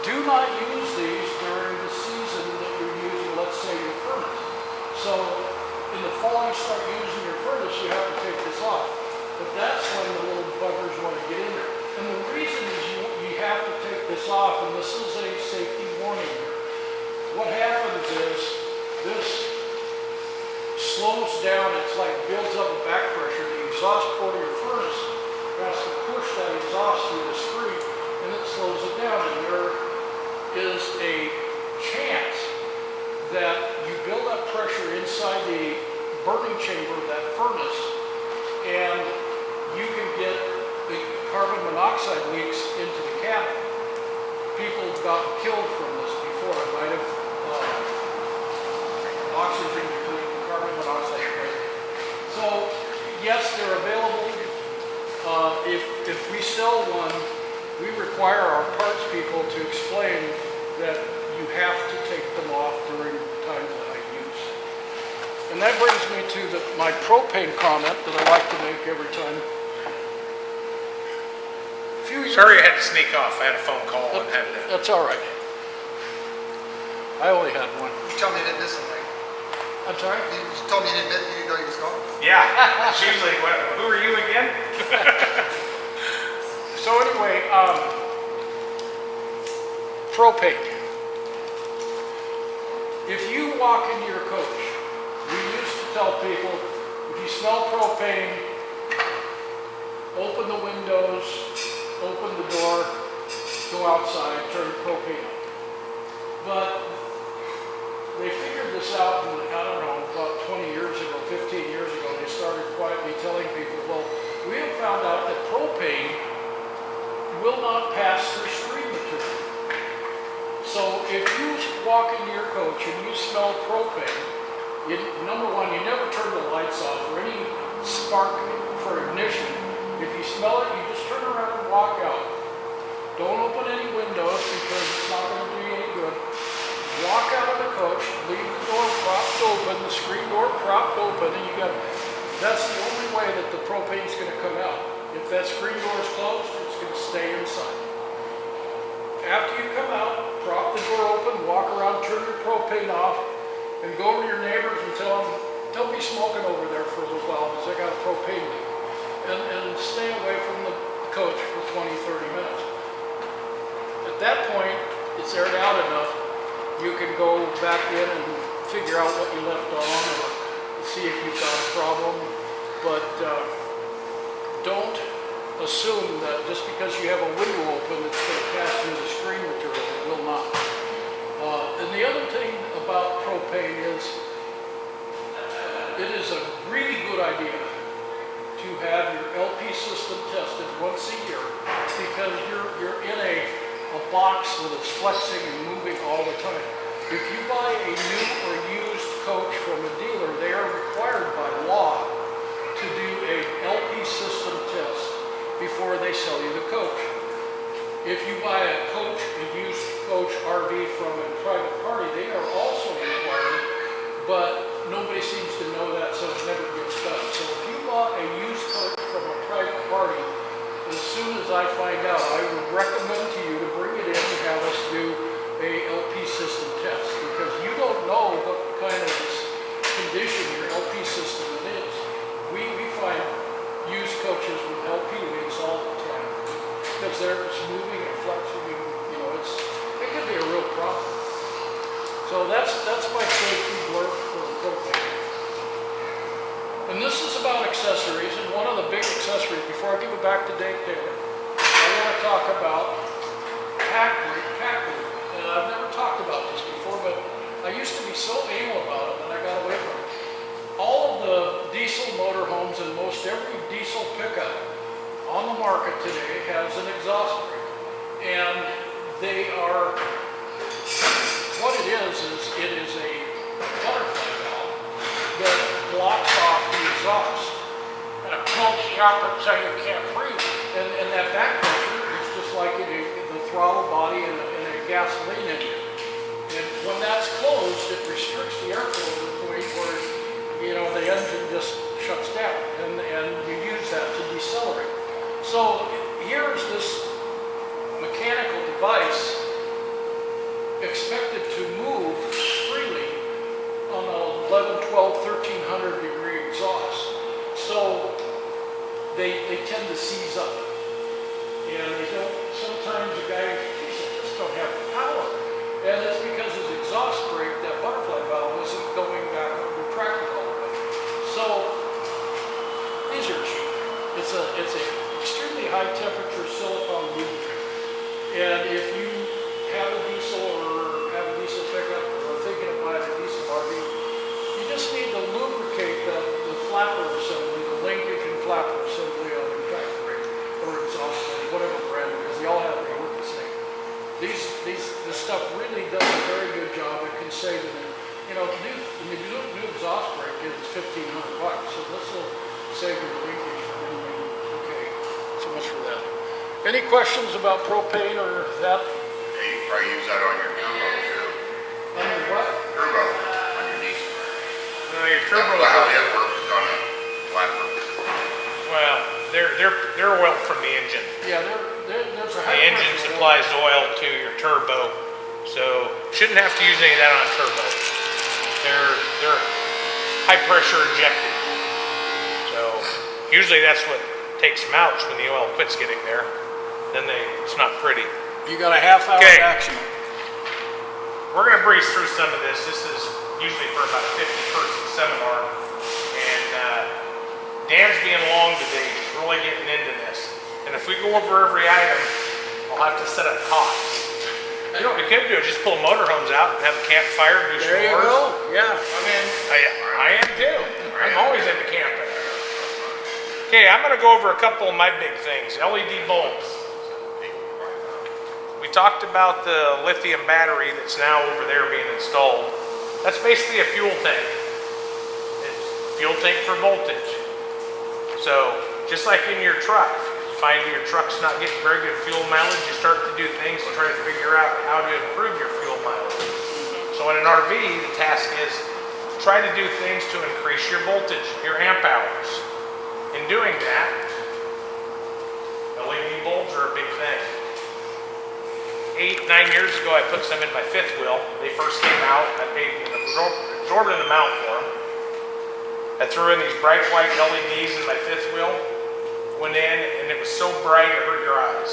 A: do not use these during the season that you're using, let's say, your furnace. So in the fall you start using your furnace, you have to take this off. But that's when the little buggers want to get in there. And the reason is you have to take this off, and this is a safety warning here. What happens is this slows down, it's like builds up a back pressure. The exhaust port of your furnace has to push that exhaust through the screen, and it slows it down. And there is a chance that you build up pressure inside the burning chamber of that furnace, and you can get the carbon monoxide leaks into the cabin. People have gotten killed from this before. It might have oxygen between carbon monoxide. So yes, they're available. If we sell one, we require our parts people to explain that you have to take them off during times of high use. And that brings me to my propane comment that I like to make every time.
C: Sorry I had to sneak off. I had a phone call and had to.
A: That's all right. I only had one.
H: You told me you didn't miss anything.
A: I'm sorry?
H: You told me you didn't know you was gone.
C: Yeah, it's usually, who are you again?
A: So anyway, propane. If you walk into your coach, we used to tell people, if you smell propane, open the windows, open the door, go outside, turn the propane on. But they figured this out in, I don't know, about 20 years ago, 15 years ago, they started quietly telling people, well, we have found out that propane will not pass through screen material. So if you walk into your coach and you smell propane, number one, you never turn the lights off or any spark for ignition. If you smell it, you just turn around and walk out. Don't open any windows because it's not going to do you any good. Walk out of the coach, leave the door propped open, the screen door propped open, and that's the only way that the propane's going to come out. If that screen door is closed, it's going to stay inside. After you come out, prop the door open, walk around, turn your propane off, and go over to your neighbors and tell them, don't be smoking over there for a little while because I got a propane leak. And stay away from the coach for 20, 30 minutes. At that point, it's aired out enough, you can go back in and figure out what you left on or see if you've got a problem. But don't assume that just because you have a window open, it's going to pass through the screen material. It will not. And the other thing about propane is, it is a really good idea to have your LP system tested once a year because you're in a box that is flexing and moving all the time. If you buy a new or used coach from a dealer, they are required by law to do a LP system test before they sell you the coach. If you buy a used coach RV from a private party, they are also required, but nobody seems to know that, so it never gets done. So if you bought a used coach from a private party, as soon as I find out, I would recommend to you to bring it in and have us do a LP system test, because you don't know what kind of condition your LP system is. We find used coaches with LP leaks all the time because they're just moving and flexing. You know, it could be a real problem. So that's my safety blurb for propane. And this is about accessories, and one of the big accessories, before I give it back to Dave Taylor, I want to talk about pack lube. And I've never talked about this before, but I used to be so anal about it, and I got away from it. All of the diesel motorhomes and most every diesel pickup on the market today has an exhaust brake. And they are, what it is a butterfly valve that blocks off the exhaust. And it pumps you up and so you can't breathe. And that back pressure is just like the throttle body in a gasoline engine. And when that's closed, it restricts the airflow to the point where, you know, the engine just shuts down, and you use that to decelerate. So here's this mechanical device expected to move freely on a 11, 12, 1300 degree exhaust. So they tend to seize up. And they don't, sometimes the guy, geez, I just don't have the power. And it's because his exhaust brake, that butterfly valve, isn't going back retracted all the way. So these are cheap. It's a extremely high temperature silicone lubricant. And if you have a diesel or have a diesel pickup or are thinking of buying a diesel RV, you just need to lubricate the flapper assembly, the linkage and flapper assembly on the track brake or exhaust brake, whatever brand, because they all have to work the same. This stuff really does a very good job. It can save it. You know, the new exhaust brake is $1,500, so this will save your linkage for anything. Okay, so much for that. Any questions about propane or that?
B: Yeah, you probably use that on your turbo too.
A: On your what?
B: Turbo, on your diesel.
C: No, your turbo.
B: That's how it works is on a flapper.
C: Well, they're oil from the engine.
A: Yeah, there's a
C: The engine supplies oil to your turbo, so shouldn't have to use any of that on a turbo. They're high pressure injected. So usually that's what takes them out, when the oil quits getting there. Then it's not pretty.
A: You got a half hour
C: Okay.
A: action.
C: We're gonna breeze through some of this. This is usually for about a 50-person seminar. And Dan's being long today, he's really getting into this. And if we go over every item, I'll have to set up talks. You know what we could do is just pull motorhomes out and have a campfire and do some
A: There you
C: wars.
A: go. Yeah.
C: I'm in. I am too. I'm always into camping. Okay, I'm gonna go over a couple of my big things. LED bulbs. We talked about the lithium battery that's now over there being installed. That's basically a fuel tank. It's a fuel tank for voltage. So, just like in your truck, if you find your truck's not getting very good fuel mileage, you start to do things to try to figure out how to improve your fuel mileage. So in an RV, the task is to try to do things to increase your voltage, your amp hours. In doing that, bulbs are a big thing. 8, 9 years ago, I put some in my fifth wheel. They first came out. I paid an exorbitant amount for them. I threw in these bright white LEDs in my fifth wheel. Went in, and it was so bright it hurt your eyes.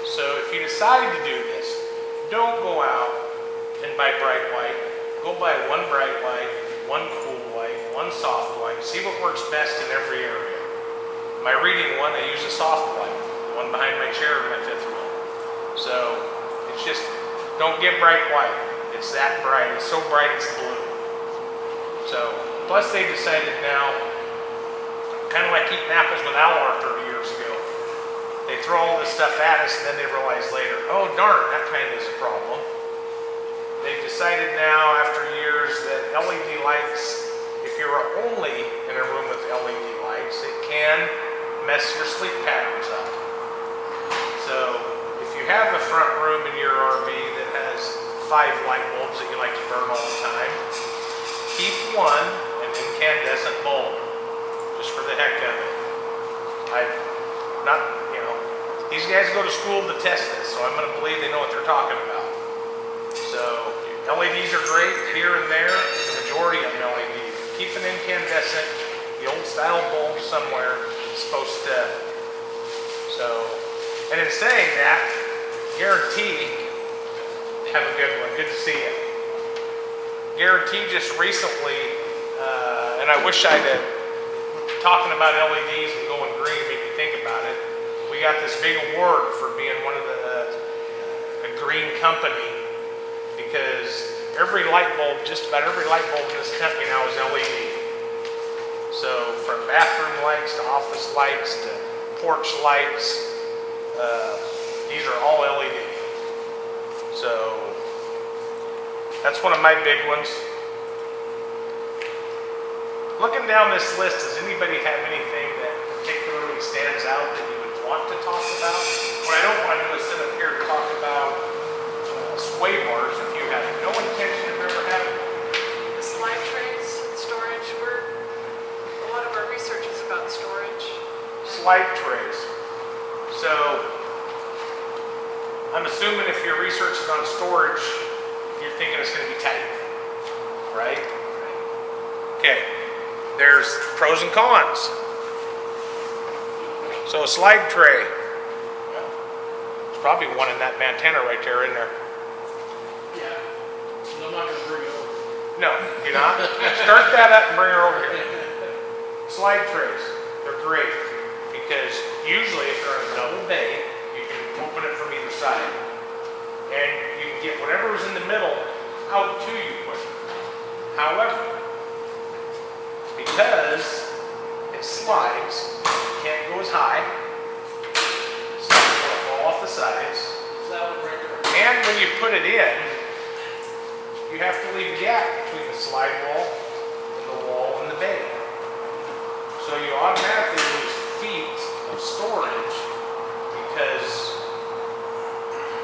C: So if you decide to do this, don't go out and buy bright white. Go buy one bright white, one cool white, one soft white. See what works best in every area. My reading one, I use a soft white, the one behind my chair in my fifth wheel. So it's just, don't get bright white. It's that bright. It's so bright it's blue. So, plus they decided now, kind of like eating apples with Alar 30 years ago. They throw all this stuff at us and then they realize later, oh darn, that kind of is a problem. They've decided now, after years, that LED lights, if you're only in a room with LED lights, it can mess your sleep patterns up. So, if you have a front room in your RV that has 5 light bulbs that you like to burn all the time, keep one an incandescent bulb, just for the heck of it. These guys go to school to test this, so I'm going to believe they know what they're talking about. So, LEDs are great here and there, the majority of them LEDs. Keep an incandescent, the old style bulb somewhere. It's supposed to, and in saying that, Guaranty, have a good one, good to see you. Guaranty just recently, and I wish I'd talking about LEDs and going green made me think about it. We got this big award for being one of a green company because every light bulb, just about every light bulb in this company now is LED. So from bathroom lights to office lights to porch lights, these are all LED. So that's one of my big ones. Looking down this list, does anybody have anything that particularly stands out that you would want to talk about? What I don't want to do is sit up here and talk about sway bars if you have no intention of ever having them.
I: The slide trays, storage, a lot of our research is about storage.
C: Slide trays. So, I'm assuming if your research is on storage, you're thinking it's going to be tight, right? Okay, there's pros and cons. So a slide tray, well, there's probably one in that Montana right there in there.
A: Yeah, I'm not gonna bring it over.
C: No, you're not. Start that up and bring her over here. Slide trays, they're great because usually if they're in a double bay, you can open it from either side and you can get whatever's in the middle out to you quicker. However, because it slides, you can't go as high, so it's going to fall off the sides. And when you put it in, you have to leave a gap between the slide wall and the wall in the bay. So you automatically lose feet of storage because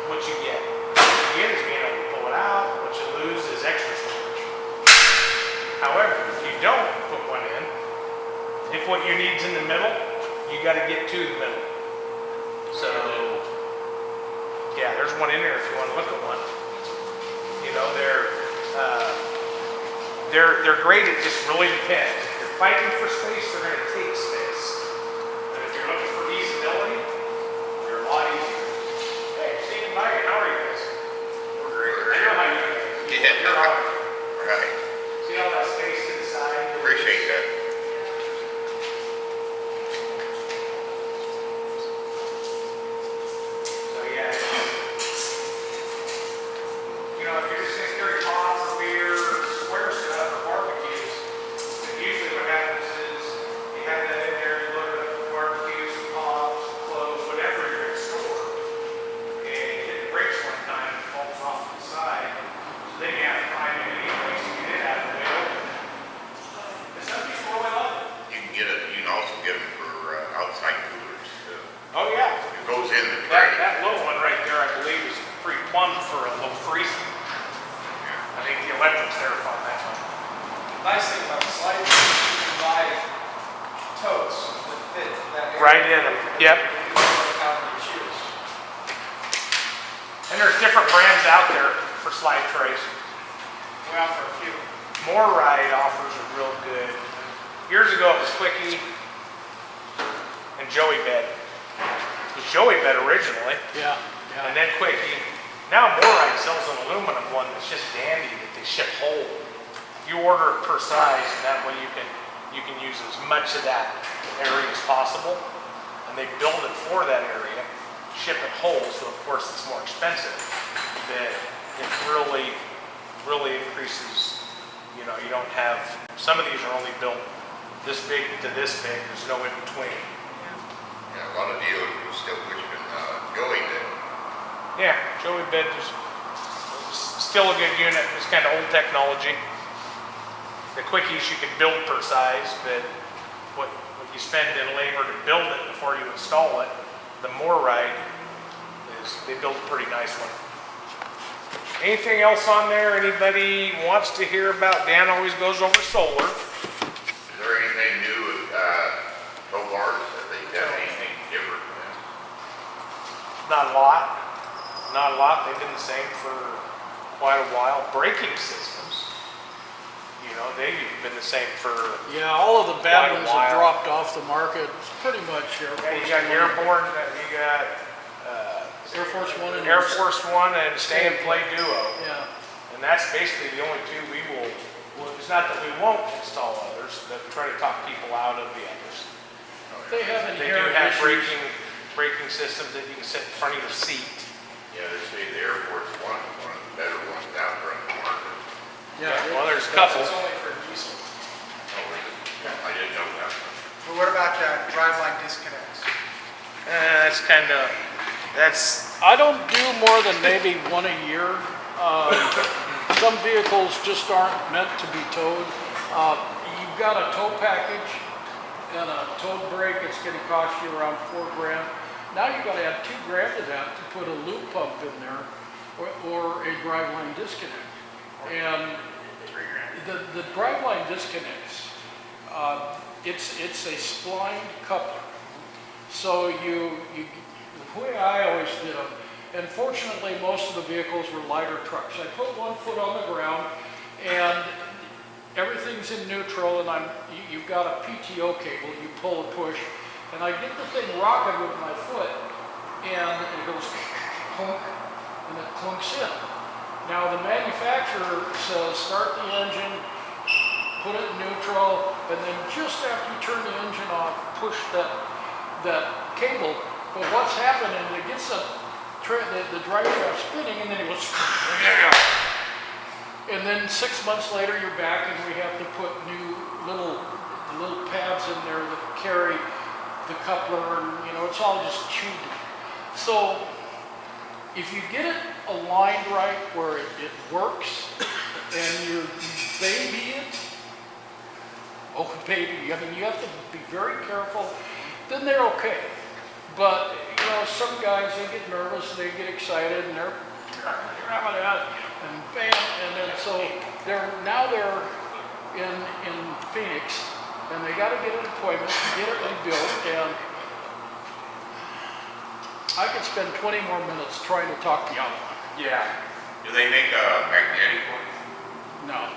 C: what you get is being able to pull it out. What you lose is extra storage. However, if you don't put one in, if what you need is in the middle, you got to get to the middle. So, yeah, there's one in there if you want to look at one. You know, they're great. It just really depends. If you're fighting for space, they're going to take space. But if you're looking for easeability, they're a lot easier. Hey, Steve and Mike, how are you guys? I know how you guys.
B: Yeah.
C: You're on.
B: Right.
C: See all that space to the side?
B: Appreciate that.
C: So yeah, you know, if you're just gonna carry pots or beer or square stuff or barbecues, then usually what happens is you have that in there, you load it up with barbecues, pots, clothes, whatever you're gonna store. And you hit the brakes one time, it falls off to the side. So then you have to find any place to get it out of the way open. And some people really love it.
B: You can also get them for outside coolers.
C: Oh yeah.
B: It goes in the tray.
C: That little one right there, I believe, is pretty plumbed for a little freezing. I think the electric's there on that one.
F: Nice thing about the slide is you can buy totes that fit that area.
C: Right in them. Yep.
F: You can put it out in your shoes.
C: there's different brands out there for slide trays.
F: We offer a few.
C: More Ride offers are real good. Years ago it was Quickie and Joey Bed. It was Joey Bed originally,
A: Yeah,
C: and
A: yeah.
C: then Quickie. Now More Ride sells an aluminum one that's just dandy that they ship whole. You order it per size, and that way you can use as much of that area as possible. And they build it for that area, ship it whole, so of course it's more expensive. But it really increases, you know, you don't have, some of these are only built this big to this big, there's no in between.
B: Yeah, a lot of dealers are still pushing Joey Bed.
C: Yeah, Joey Bed is still a good unit, it's kind of old technology. The Quickies you can build per size, but what you spend in labor to build it before you install it, the More Ride is, they build a pretty nice one. Anything else on there anybody wants to hear about? Dan always goes over solar.
B: Is there anything new with tow bars? Have they done anything different?
C: Not a lot. Not a lot. They've been the same for quite a while. Braking systems, you know, they've been the same for,
A: Yeah, all of the bad
C: Quite a
A: ones
C: while.
A: have dropped off the market, pretty much Air
C: yeah, you
A: Force
C: got
A: One.
C: Airborne, you got
A: Air Force One and.
C: Air Force One and Stay and Play Duo.
A: Yeah,
C: And that's basically the only two we will, well, it's not that we won't install others, but try to talk people out of the others.
A: they have
C: They do
A: inherent
C: have
A: issues.
C: braking systems that you can sit in front of your seat.
B: Yeah, they say the Air Force One is one of the better ones out there on the market.
A: Yeah,
C: Well, there's a couple.
F: It's only for diesel.
B: Oh, is it? I didn't know that.
H: But what about driveline disconnects?
C: That's kind of, that's,
A: I don't do more than maybe one a year. Some vehicles just aren't meant to be towed. You've got a tow package and a towed brake, it's gonna cost you around $4 grand. Now you've gotta add $2 grand to that to put a loop pump in there or a driveline disconnect. And the driveline disconnects, it's a splined coupler. So the way I always did them, and fortunately most of the vehicles were lighter trucks. I put 1 foot on the ground and everything's in neutral, and you've got a PTO cable, you pull and push, and I get the thing rocking with my foot, and it goes clunk, and it clunks in. Now the manufacturer says start the engine, put it in neutral, and then just after you turn the engine off, push that cable. But what's happening, it gets the drive shaft spinning, and then it goes, and then 6 months later you're back, and we have to put new little pads in there that carry the coupler, and you know, it's all just chewed. So if you get it aligned right where it works, and you baby it, oh baby, I mean, you have to be very careful, then they're okay. But, you know, some guys, they get nervous, they get excited, and they're grabbing it out, and bam, and then so they're in Phoenix, and they gotta get an appointment, get it rebuilt, and I could spend 20 more minutes trying to talk you out of it.
C: yeah.
B: Do they make a magnetic one?
A: No,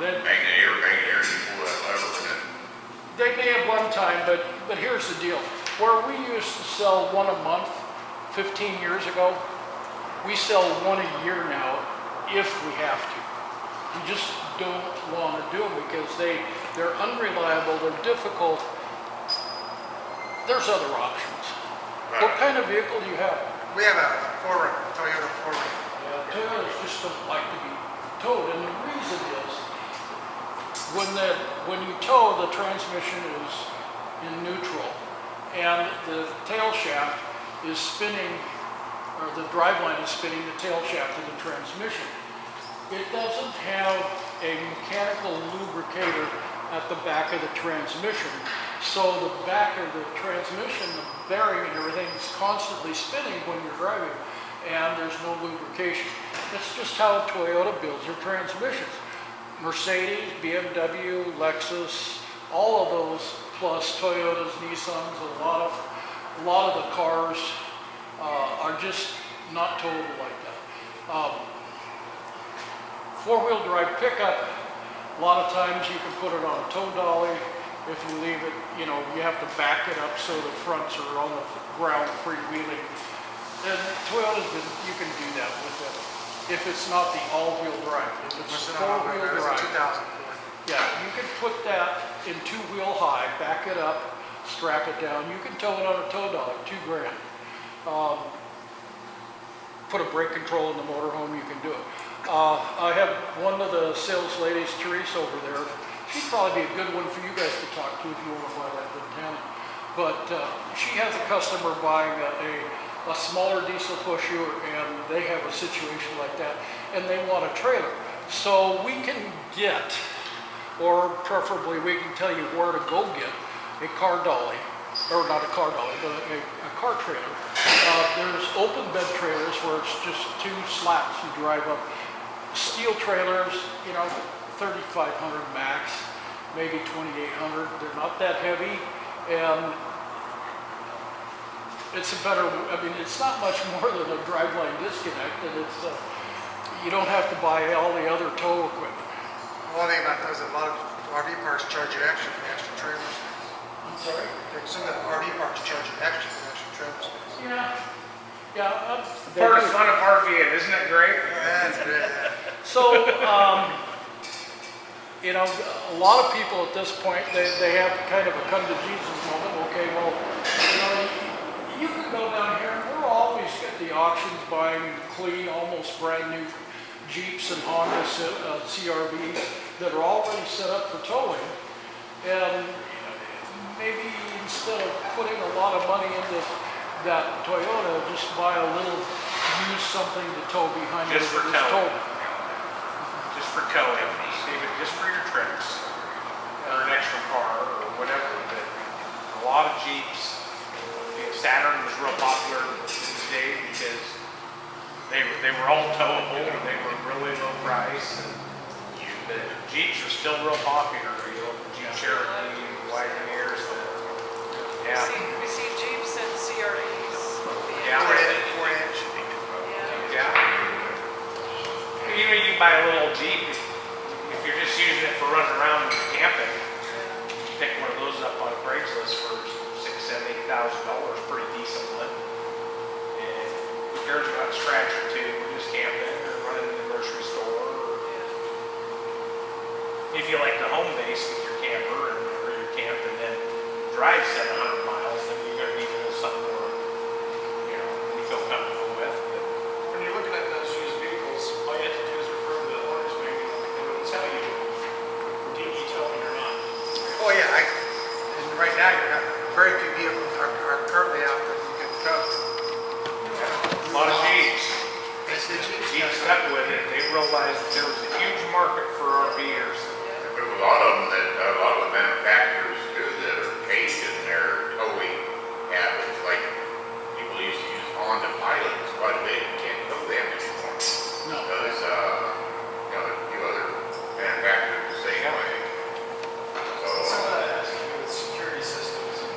A: then,
B: Magnetic, you pull that lever and then
A: they may have one time, but here's the deal. Where we used to sell one a month 15 years ago, we sell one a year now if we have to. We just don't want to do them because they're unreliable, they're difficult. There's other options. What kind of vehicle do you have?
H: We have a Toyota 4Runner.
A: Yeah, Toyotas just don't like to be towed, and the reason is when you tow, the transmission is in neutral, and the tail shaft is spinning, or the driveline is spinning the tail shaft of the transmission. It doesn't have a mechanical lubricator at the back of the transmission, so the back of the transmission, the bearing and everything is constantly spinning when you're driving, and there's no lubrication. That's just how Toyota builds their transmissions. Mercedes, BMW, Lexus, all of those, plus Toyotas, Nissans, a lot of the cars are just not towable like that. Four-wheel drive pickup, a lot of times you can put it on a tow dolly. If you leave it, you know, you have to back it up so the fronts are on the ground freewheeling. And Toyota's been, you can do that with it. If it's not the all-wheel drive, if it's four-wheel drive.
H: 2004.
A: Yeah, you can put that in two-wheel high, back it up, strap it down. You can tow it on a tow dolly, $2,000. Put a brake control in the motorhome, you can do it. I have one of the sales ladies, Teresa, over there. She'd probably be a good one for you guys to talk to if you want to buy that Guaranty. But she has a customer buying a smaller diesel pusher, and they have a situation like that, and they want a trailer. So we can get, or preferably we can tell you where to go get a car dolly, or not a car dolly, but a car trailer. There's open bed trailers where it's just two slats you drive up. Steel trailers, you know, 3,500 max, maybe 2,800. They're not that heavy, and it's a better, I mean, it's not much more than a driveline disconnect, and it's, you don't have to buy all the other tow equipment.
H: One thing about those, a lot of RV parks charge you extra for the extra trailer space.
A: I'm sorry?
H: Like some of the RV parks charge you extra for the extra trailer space.
A: Yeah. Yeah.
C: Part of the fun of RVing, isn't it great?
H: That's great.
A: So, you know, a lot of people at this point, they have kind of a come to Jesus moment. Okay, well, you know, you can go down here, and we're always at the auctions buying clean, almost brand new Jeeps and Honda CRVs that are already set up for towing. And maybe instead of putting a lot of money into that Toyota, just buy a little, use something to tow behind it.
C: Just for
A: that is
C: towing.
A: towable.
C: Just for towing, save it just for your trips, or an extra car, or whatever. But a lot of Jeeps, Saturn was real popular in the day because they were all towable, and they were really low price. And the Jeeps are still real popular. You know, Jeep Cherokee, Wagoneers. Yeah.
I: We see Jeeps and CRVs.
C: Yeah.
H: 4-inch.
C: Yeah. Even you can buy a little Jeep if you're just using it for running around and camping. Pick one of those up on Craigslist for $6,000, $7,000, $8,000, pretty decent one. And who cares about scratch or two? We're just camping or running to the grocery store. Or if you like the home base with your camper or your camp and then drive 700 miles, then you're going to need a little something more, you know, you feel comfortable with. But
F: When you're looking at those used vehicles, all you have to do is refer to the owner's manual, and it'll tell you, do you need towing or not?
H: Oh yeah, and right now you have very few vehicles are currently out that you can tow.
C: a lot of Jeeps.
H: It's the Jeeps.
C: Jeeps stuck with it. They realized that there was a huge market for RVers.
B: But a lot of them a lot of the manufacturers do that are changing their towing habits. Like people used to use Honda Pilots quite a bit. You can't tow them anymore.
A: No.
B: Because, you know, a few other manufacturers the same way.
F: Some of that has to do with security systems and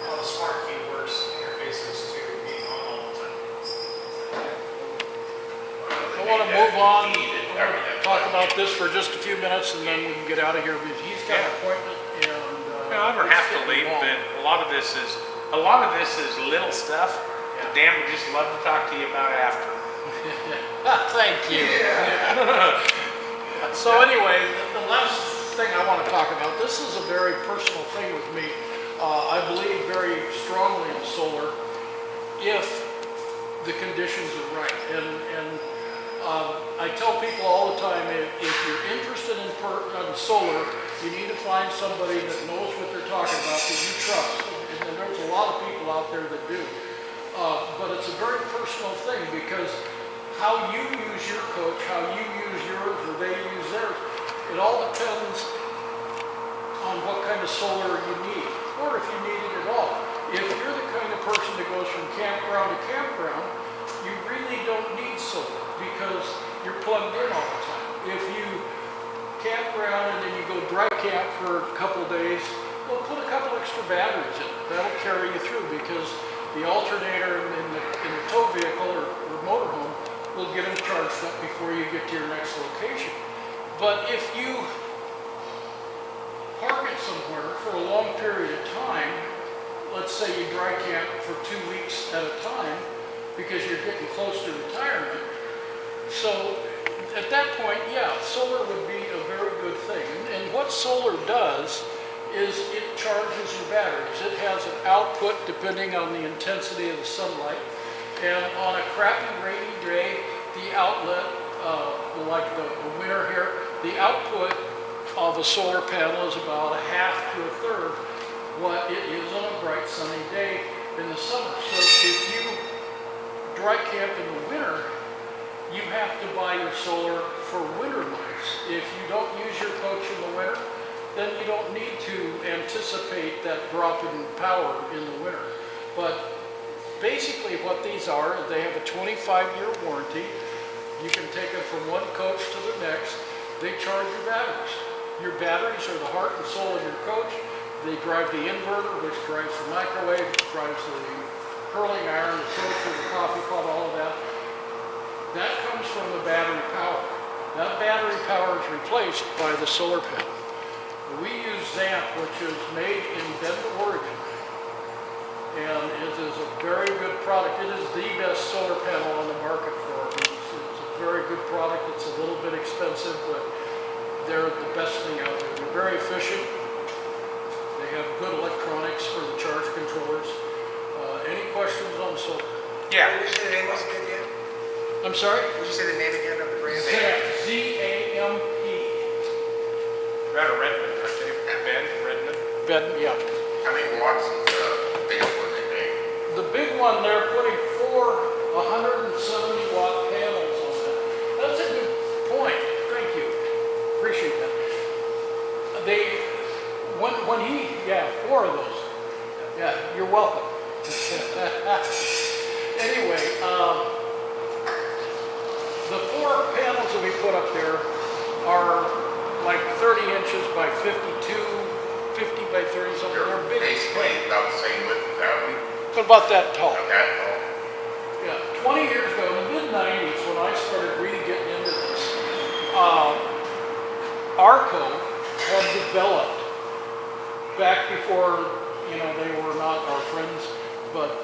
F: how the smart key works interfaces to being on all the time.
A: I want to move on, talk about this for just a few minutes, and then we can get out of here, because he's got an appointment, and...
C: Well, I don't have to leave, but a lot of this is little stuff. But Dan would just love to talk to you about after.
A: Thank you. So anyway, the last thing I want to talk about, this is a very personal thing with me. I believe very strongly in solar if the conditions are right. And I tell people all the time, if you're interested in solar, you need to find somebody that knows what they're talking about that you trust. And there's a lot of people out there that do. But it's a very personal thing, because how you use your coach, how you use yours, or they use theirs, it all depends on what kind of solar you need, or if you need it at all. If you're the kind of person that goes from campground to campground, you really don't need solar, because you're plugged in all the time. If you campground and then you go dry camp for a couple of days, well, put a couple extra batteries in it. That'll carry you through, because the alternator in the tow vehicle or motorhome will get them charged up before you get to your next location. But if you park it somewhere for a long period of time, let's say you dry camp for 2 weeks at a time because you're getting close to retirement. So at that point, yeah, solar would be a very good thing. And what solar does is it charges your batteries. It has an output depending on the intensity of the sunlight. And on a crappy rainy day, the outlet, like the winter here, the output of a solar panel is about a half to a third what it is on a bright sunny day in the summer. So if you dry camp in the winter, you have to buy your solar for winter months. If you don't use your coach in the winter, then you don't need to anticipate that drop in power in the winter. But basically what these are, they have a 25-year warranty. You can take them from one coach to the next. They charge your batteries. Your batteries are the heart and soul of your coach. They drive the inverter, which drives the microwave, drives the curling iron, the toaster, the coffee pot, all of that. That comes from the battery power. That battery power is replaced by the solar panel. We use Zamp, which is made in Bend, Oregon. And it is a very good product. It is the best solar panel on the market for it. It's a very good product. It's a little bit expensive, but they're the best thing out there. They're very efficient. They have good electronics for the charge controllers. Any questions on solar?
C: Yeah.
H: Did you say the name was again, Dan?
A: I'm sorry?
H: Did you say the name again of the brand?
A: Zamp, Z-A-M-P.
C: Out of Redmond, aren't they? Ben, Redmond.
A: Ben, yeah.
B: How many watts is the biggest one they make?
A: The big one, they're putting 4 170-watt panels on that. That's a good point. Thank you. Appreciate that. When he, yeah, 4 of those. Yeah, you're welcome. Anyway, the 4 panels that we put up there are like 30 inches by 52, 50 by 30 something.
B: They're
A: They're big.
B: basically about the same width as that one.
A: They're about that tall.
B: Not that tall.
A: Yeah, 20 years ago, in the mid-90s, when I started really getting into this, Arco had developed, back before, you know, they were not our friends, but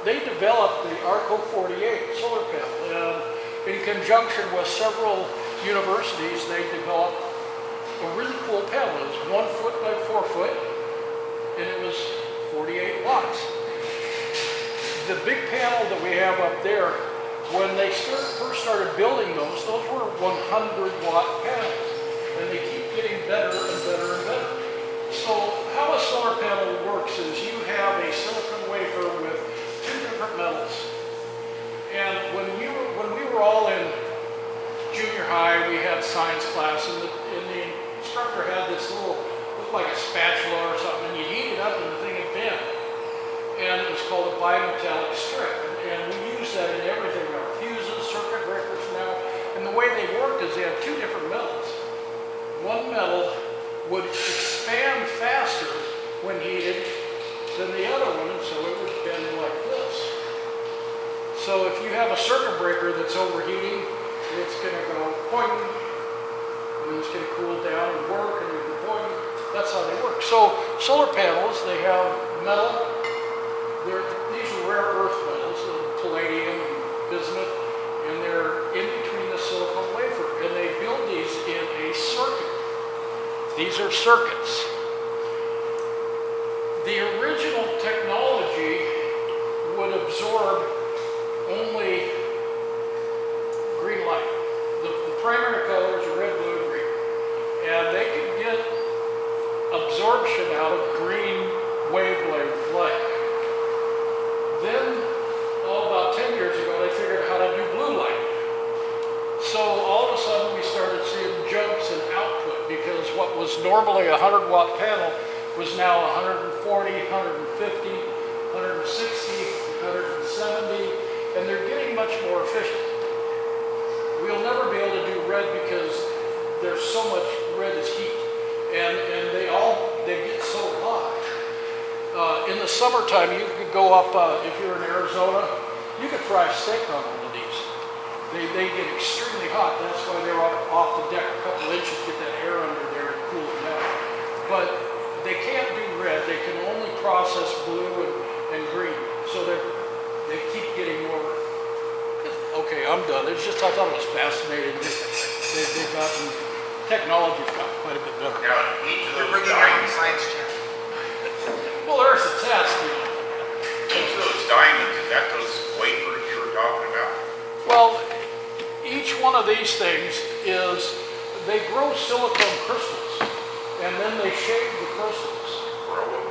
A: they developed the Arco 48 solar panel. In conjunction with several universities, they developed a really cool panel. It was 1 foot by 4 foot, and it was 48 watts. The big panel that we have up there, when they first started building those were 100-watt panels, and they keep getting better and better and better. So how a solar panel works is you have a silicon wafer with 2 different metals. And when we were all in junior high, we had science class, and the instructor had this little, looked like a spatula or something, and you heat it up and the thing would bend. And it was called a bimetallic strip. And we use that in everything, our fuses, circuit breakers now. And the way they worked is they have 2 different metals. One metal would expand faster when heated than the other one, and so it would bend like this. So if you have a circuit breaker that's overheating, it's going to go boing, and it's going to cool down and work, and you go boing. That's how they work. So solar panels, they have metal. These are rare earth metals, palladium and bismuth, and they're in between the silicon wafer, and they build these in a circuit. These are circuits. The original technology would absorb only green light. The primary colors are red, blue, and green. And they could get absorption out of green wavelength light. Then, about 10 years ago, they figured out how to do blue light. So all of a sudden we started seeing jumps in output because what was normally a 100-watt panel was now 140, 150, 160, 170, and they're getting much more efficient. We'll never be able to do red because there's so much red is heat, and they get so hot. In the summertime, you could go up, if you're in Arizona, you could fry steak on one of these. they get extremely hot. That's why they're off the deck a couple inches, get that air under there and cool it down. But they can't do red. They can only process blue and green. So they keep getting more. Okay, I'm done. It's just, I thought it was fascinating. They've gotten, technology's gotten quite a bit better.
B: Now, each of
H: They're
B: those
H: bringing out the
B: diamonds,
H: science channel.
A: Well, there's a test, you know.
B: each of those diamonds, is that those wafers you were talking about?
A: Well, each one of these things is, they grow silicone crystals, and then they shave the crystals.
B: Grow them?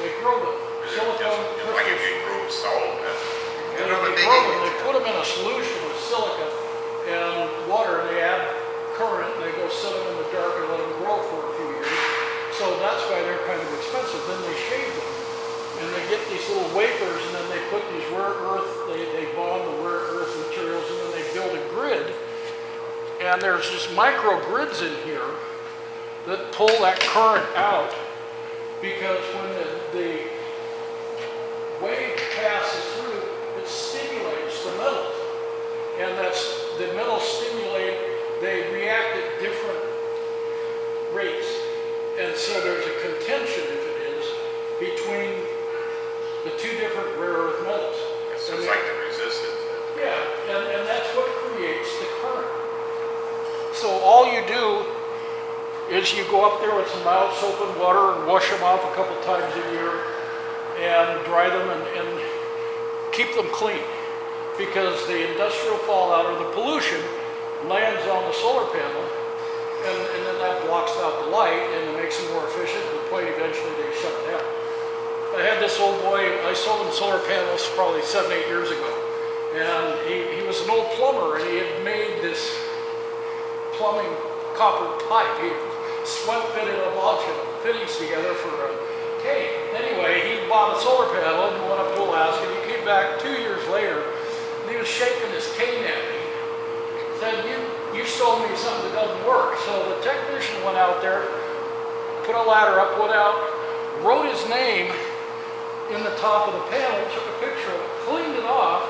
A: They grow them,
B: Is it
A: silicone
B: just like if
A: crystals.
B: you grow salt?
A: They grow them, they put them in a solution of silica and water, and they add current, and they go sit them in the dark and let them grow for a few years. So that's why they're kind of expensive. Then they shave them, and they get these little wafers, and then they put these rare earth, they bond the rare earth materials, and then they build a grid. And there's just micro grids in here that pull that current out, because when the wave passes through, it stimulates the metal. And that's, the metals stimulate, they react at different rates. And so there's a contention, if it is, between the two different rare earth metals.
B: So it's like the resistance.
A: Yeah, and that's what creates the current. So all you do is you go up there with some mild soap and water and wash them off a couple times a year and dry them and keep them clean. Because the industrial fallout or the pollution lands on the solar panel, and then that blocks out the light and it makes them more efficient. To the point eventually they shut down. I had this old boy, I sold him solar panels probably 7, 8 years ago. And he was an old plumber, and he had made this plumbing copper pipe. He sweat fitted a bunch of fittings together for a cane. Anyway, he bought a solar panel and went up to Alaska, and he came back 2 years later, and he was shaking his cane at me. Said, you sold me something that doesn't work. So the technician went out there, put a ladder up, went out, wrote his name in the top of the panel, took a picture of it, cleaned it off,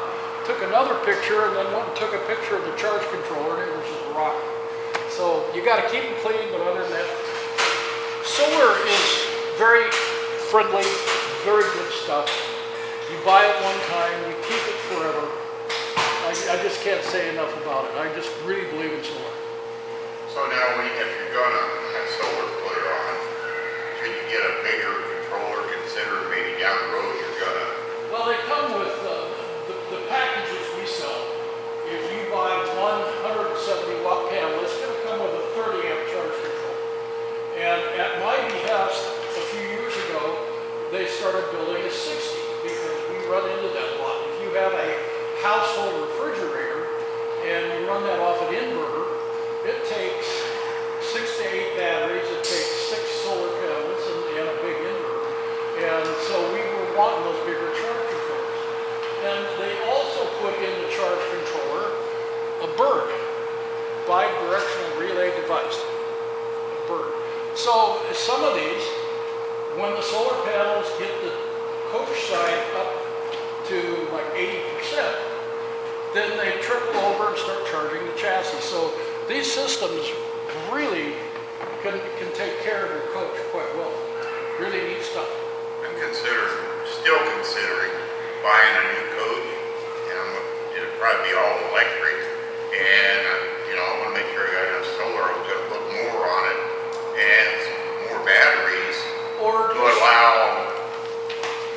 A: took another picture, and then went and took a picture of the charge controller, and it was just rocking. So you got to keep them clean, but other than that, solar is very friendly, very good stuff. You buy it one time, you keep it forever. I just can't say enough about it. I just really believe in solar.
B: So now, if you're gonna have solar put it on, should you get a bigger controller, consider maybe down the road you're gonna...
A: Well, they come with the packages we sell. If you buy 170 watt panel, it's going to come with a 30 amp charge control. And at my behest, a few years ago, they started building a 60 because we run into that a lot. If you have a household refrigerator and you run that off an inverter, it takes 6 to 8 batteries, it takes 6 solar panels and a big inverter. And so we were wanting those bigger charge controllers. And they also put in the charge controller a bird, bi-directional relay device, a bird. So some of these, when the solar panels get the coach side up to like 80%, then they trickle over and start charging the chassis. So these systems really can take care of your coach quite well. Really neat stuff.
B: I'm still considering buying a new coach, and it'll probably be all electric. And I want to make sure I got enough solar. I'm going to put more on it and some more batteries
A: Or
B: to allow,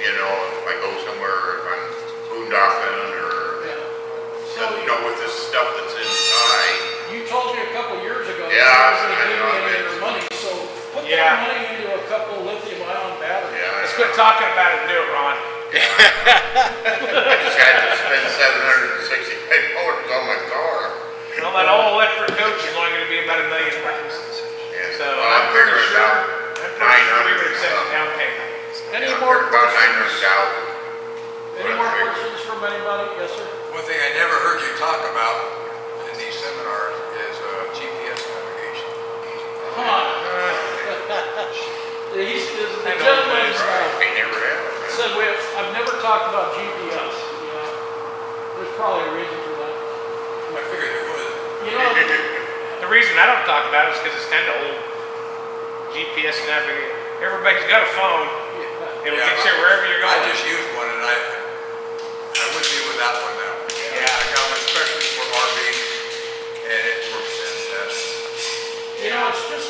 B: if I go somewhere, if I'm boondocking or, with this stuff that's inside.
A: you told me a couple years ago that
B: Yeah,
A: you wasn't
B: I
A: giving
B: know,
A: me any of
B: it's-
A: your money, so put
C: Yeah.
A: that money into a couple lithium ion batteries.
B: Yeah,
C: Let's quit talking about it and do it, Ron.
B: I just had to spend $765 on my car.
C: Well, that old electric coach is only going to be about $1 million.
B: And
C: So
B: I'm
C: pretty
B: figuring
C: sure,
B: about
C: we would
B: 900
C: accept a
B: something.
C: down payment.
A: Any
B: Yeah,
A: more
B: about
A: questions?
B: 900,000.
A: Any more questions from anybody? Yes, sir.
D: One thing I never heard you talk about in these seminars is GPS navigation.
A: Come on. The gentleman
B: They never have.
A: said I've never talked about GPS. Yeah. There's probably a reason for that.
D: I figured
C: talk about it is because it's kind of old GPS navigation. Everybody's got a phone. It'll get you wherever you're going.
D: I just used one and I wouldn't be without one now.
C: Yeah.
D: I got one especially for RVs and it works fantastic.
A: You know, it's just,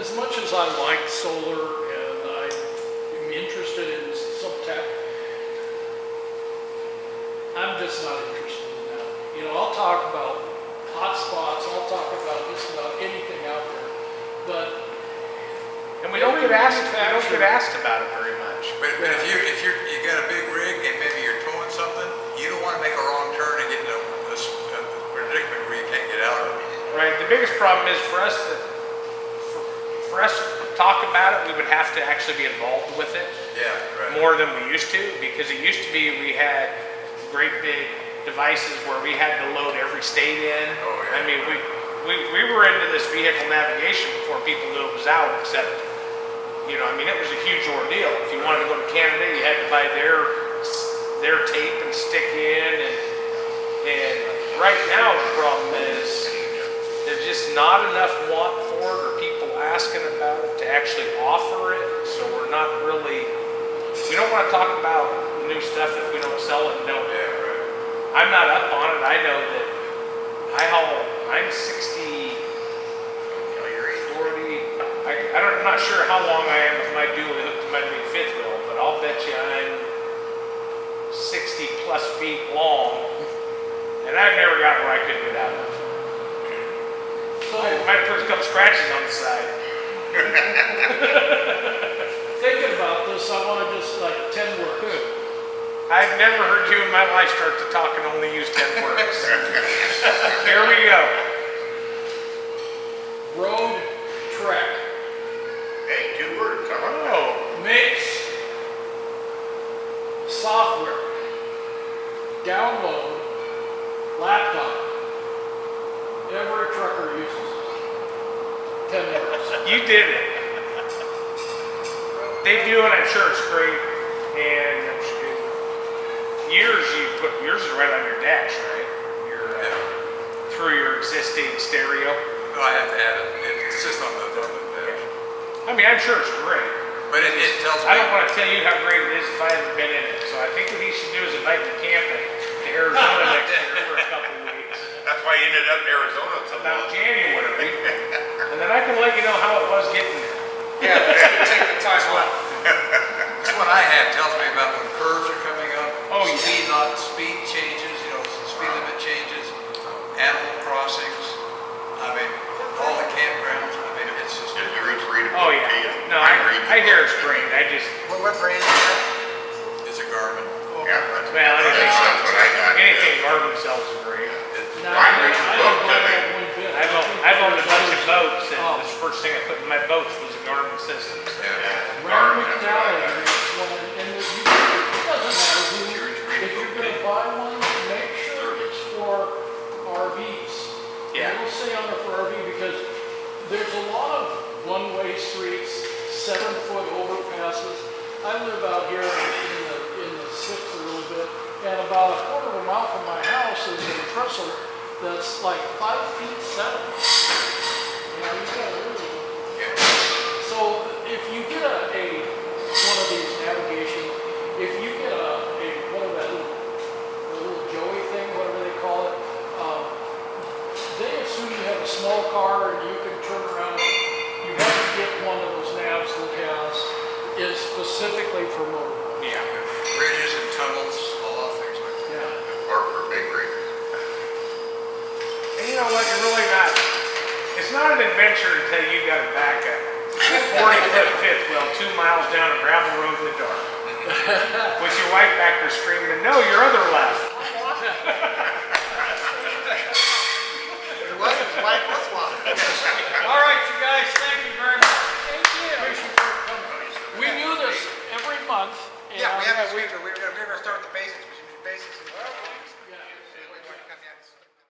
A: as much as I like solar and I am interested in some tech, I'm just not interested in that. You know, I'll talk about hotspots, I'll talk about just about anything out there, but
C: And we don't get asked about it very much.
D: But if you got a big rig and maybe you're towing something, you don't want to make a wrong turn and get in a predicament where you can't get out of it.
C: Right. The biggest problem is for us to talk about it, we would have to actually be involved with it
D: Yeah, right.
C: more than we used to, because it used to be we had great big devices where we had to load every state in.
D: Oh, yeah.
C: I mean, we were into this vehicle navigation before people knew it was out, except, you know, I mean, it was a huge ordeal. If you wanted to go to Canada, you had to buy their tape and stick in, and right now the problem is there's just not enough want for it or people asking about it to actually offer it. So we don't want to talk about new stuff if we don't sell it and know it.
D: Yeah, right.
C: I'm not up on it. I know that I'm 60, 40. I'm not sure how long I am with my dually hooked to my big fifth wheel, but I'll bet you I'm 60 plus feet long, and I've never got where I couldn't get out of.
A: so
C: I might put a couple scratches on the side.
A: thinking about this, I want to just like 10 words.
C: I've never heard you in my life start to talk and only use 10 words. Here we go.
A: Road trek.
B: Hey, 2 words, come on.
C: Oh,
A: Mix software. Download laptop. Every trucker uses it. 10 words.
C: you did it. They do, and I'm sure it's great. And I'm sure yours is right on your dash, right? Through your existing stereo.
D: No, I have to add it. It's just on the dash.
C: I mean, I'm sure it's great.
D: But it tells me.
C: I don't want to tell you how great it is if I haven't been in it. So I think what he should do is invite me camping to Arizona next year for a couple of weeks.
B: That's why you ended up in Arizona so
C: About
B: long.
C: January. And then I can let you know how it was getting there.
F: Yeah, take the time off.
D: This one I have tells me about when curves are coming up.
C: Oh, yeah.
D: Speed changes, speed limit changes, animal crossings. I mean, all the campgrounds. I mean, it's just.
B: Is yours readable?
C: Oh yeah. No, I hear it's great. I just,
H: What brand is that?
D: It's a Garmin.
B: Yeah, that's
C: well,
B: that's what I got.
C: anything Garmin sells is great.
A: Now,
B: Mine
A: I
B: reads
A: don't
B: book
A: buy
B: to me.
A: that one bit.
C: I've owned a bunch of boats, and
A: Oh.
C: the first thing I put in my boats was a Garmin system.
B: Yeah.
A: Rand
B: Garmin, that's what
A: McNally,
B: I got.
A: and it doesn't matter who, if you're gonna buy one, make sure it's for RVs.
C: Yeah.
A: It'll say on there for RV because there's a lot of one-way streets, 7-foot overpasses. I live out here in the sticks a little bit, and about a quarter of a mile from my house is a trestle that's like 5 feet 7. You know, you gotta really. So if you get one of these navigation, if you get that little Joey thing, whatever they call it, they assume you have a small car and you can turn around. You have to get one of those navs that is specifically for motor.
C: Yeah.
D: Bridges and tunnels, a lot of things like that.
A: Yeah.
B: Or for big rigs.
C: And you know what? You're really not. It's not an adventure until you got to back a 40-foot fifth wheel 2 miles down a gravel road in the dark, with your wife back there screaming, "No, your other left."
H: It was his wife, was one.
A: All right, you guys, thank you very much. Thank you. Appreciate your coming. We do this every month.
H: Yeah, we
A: and
H: have a schedule. We're gonna start with the basics.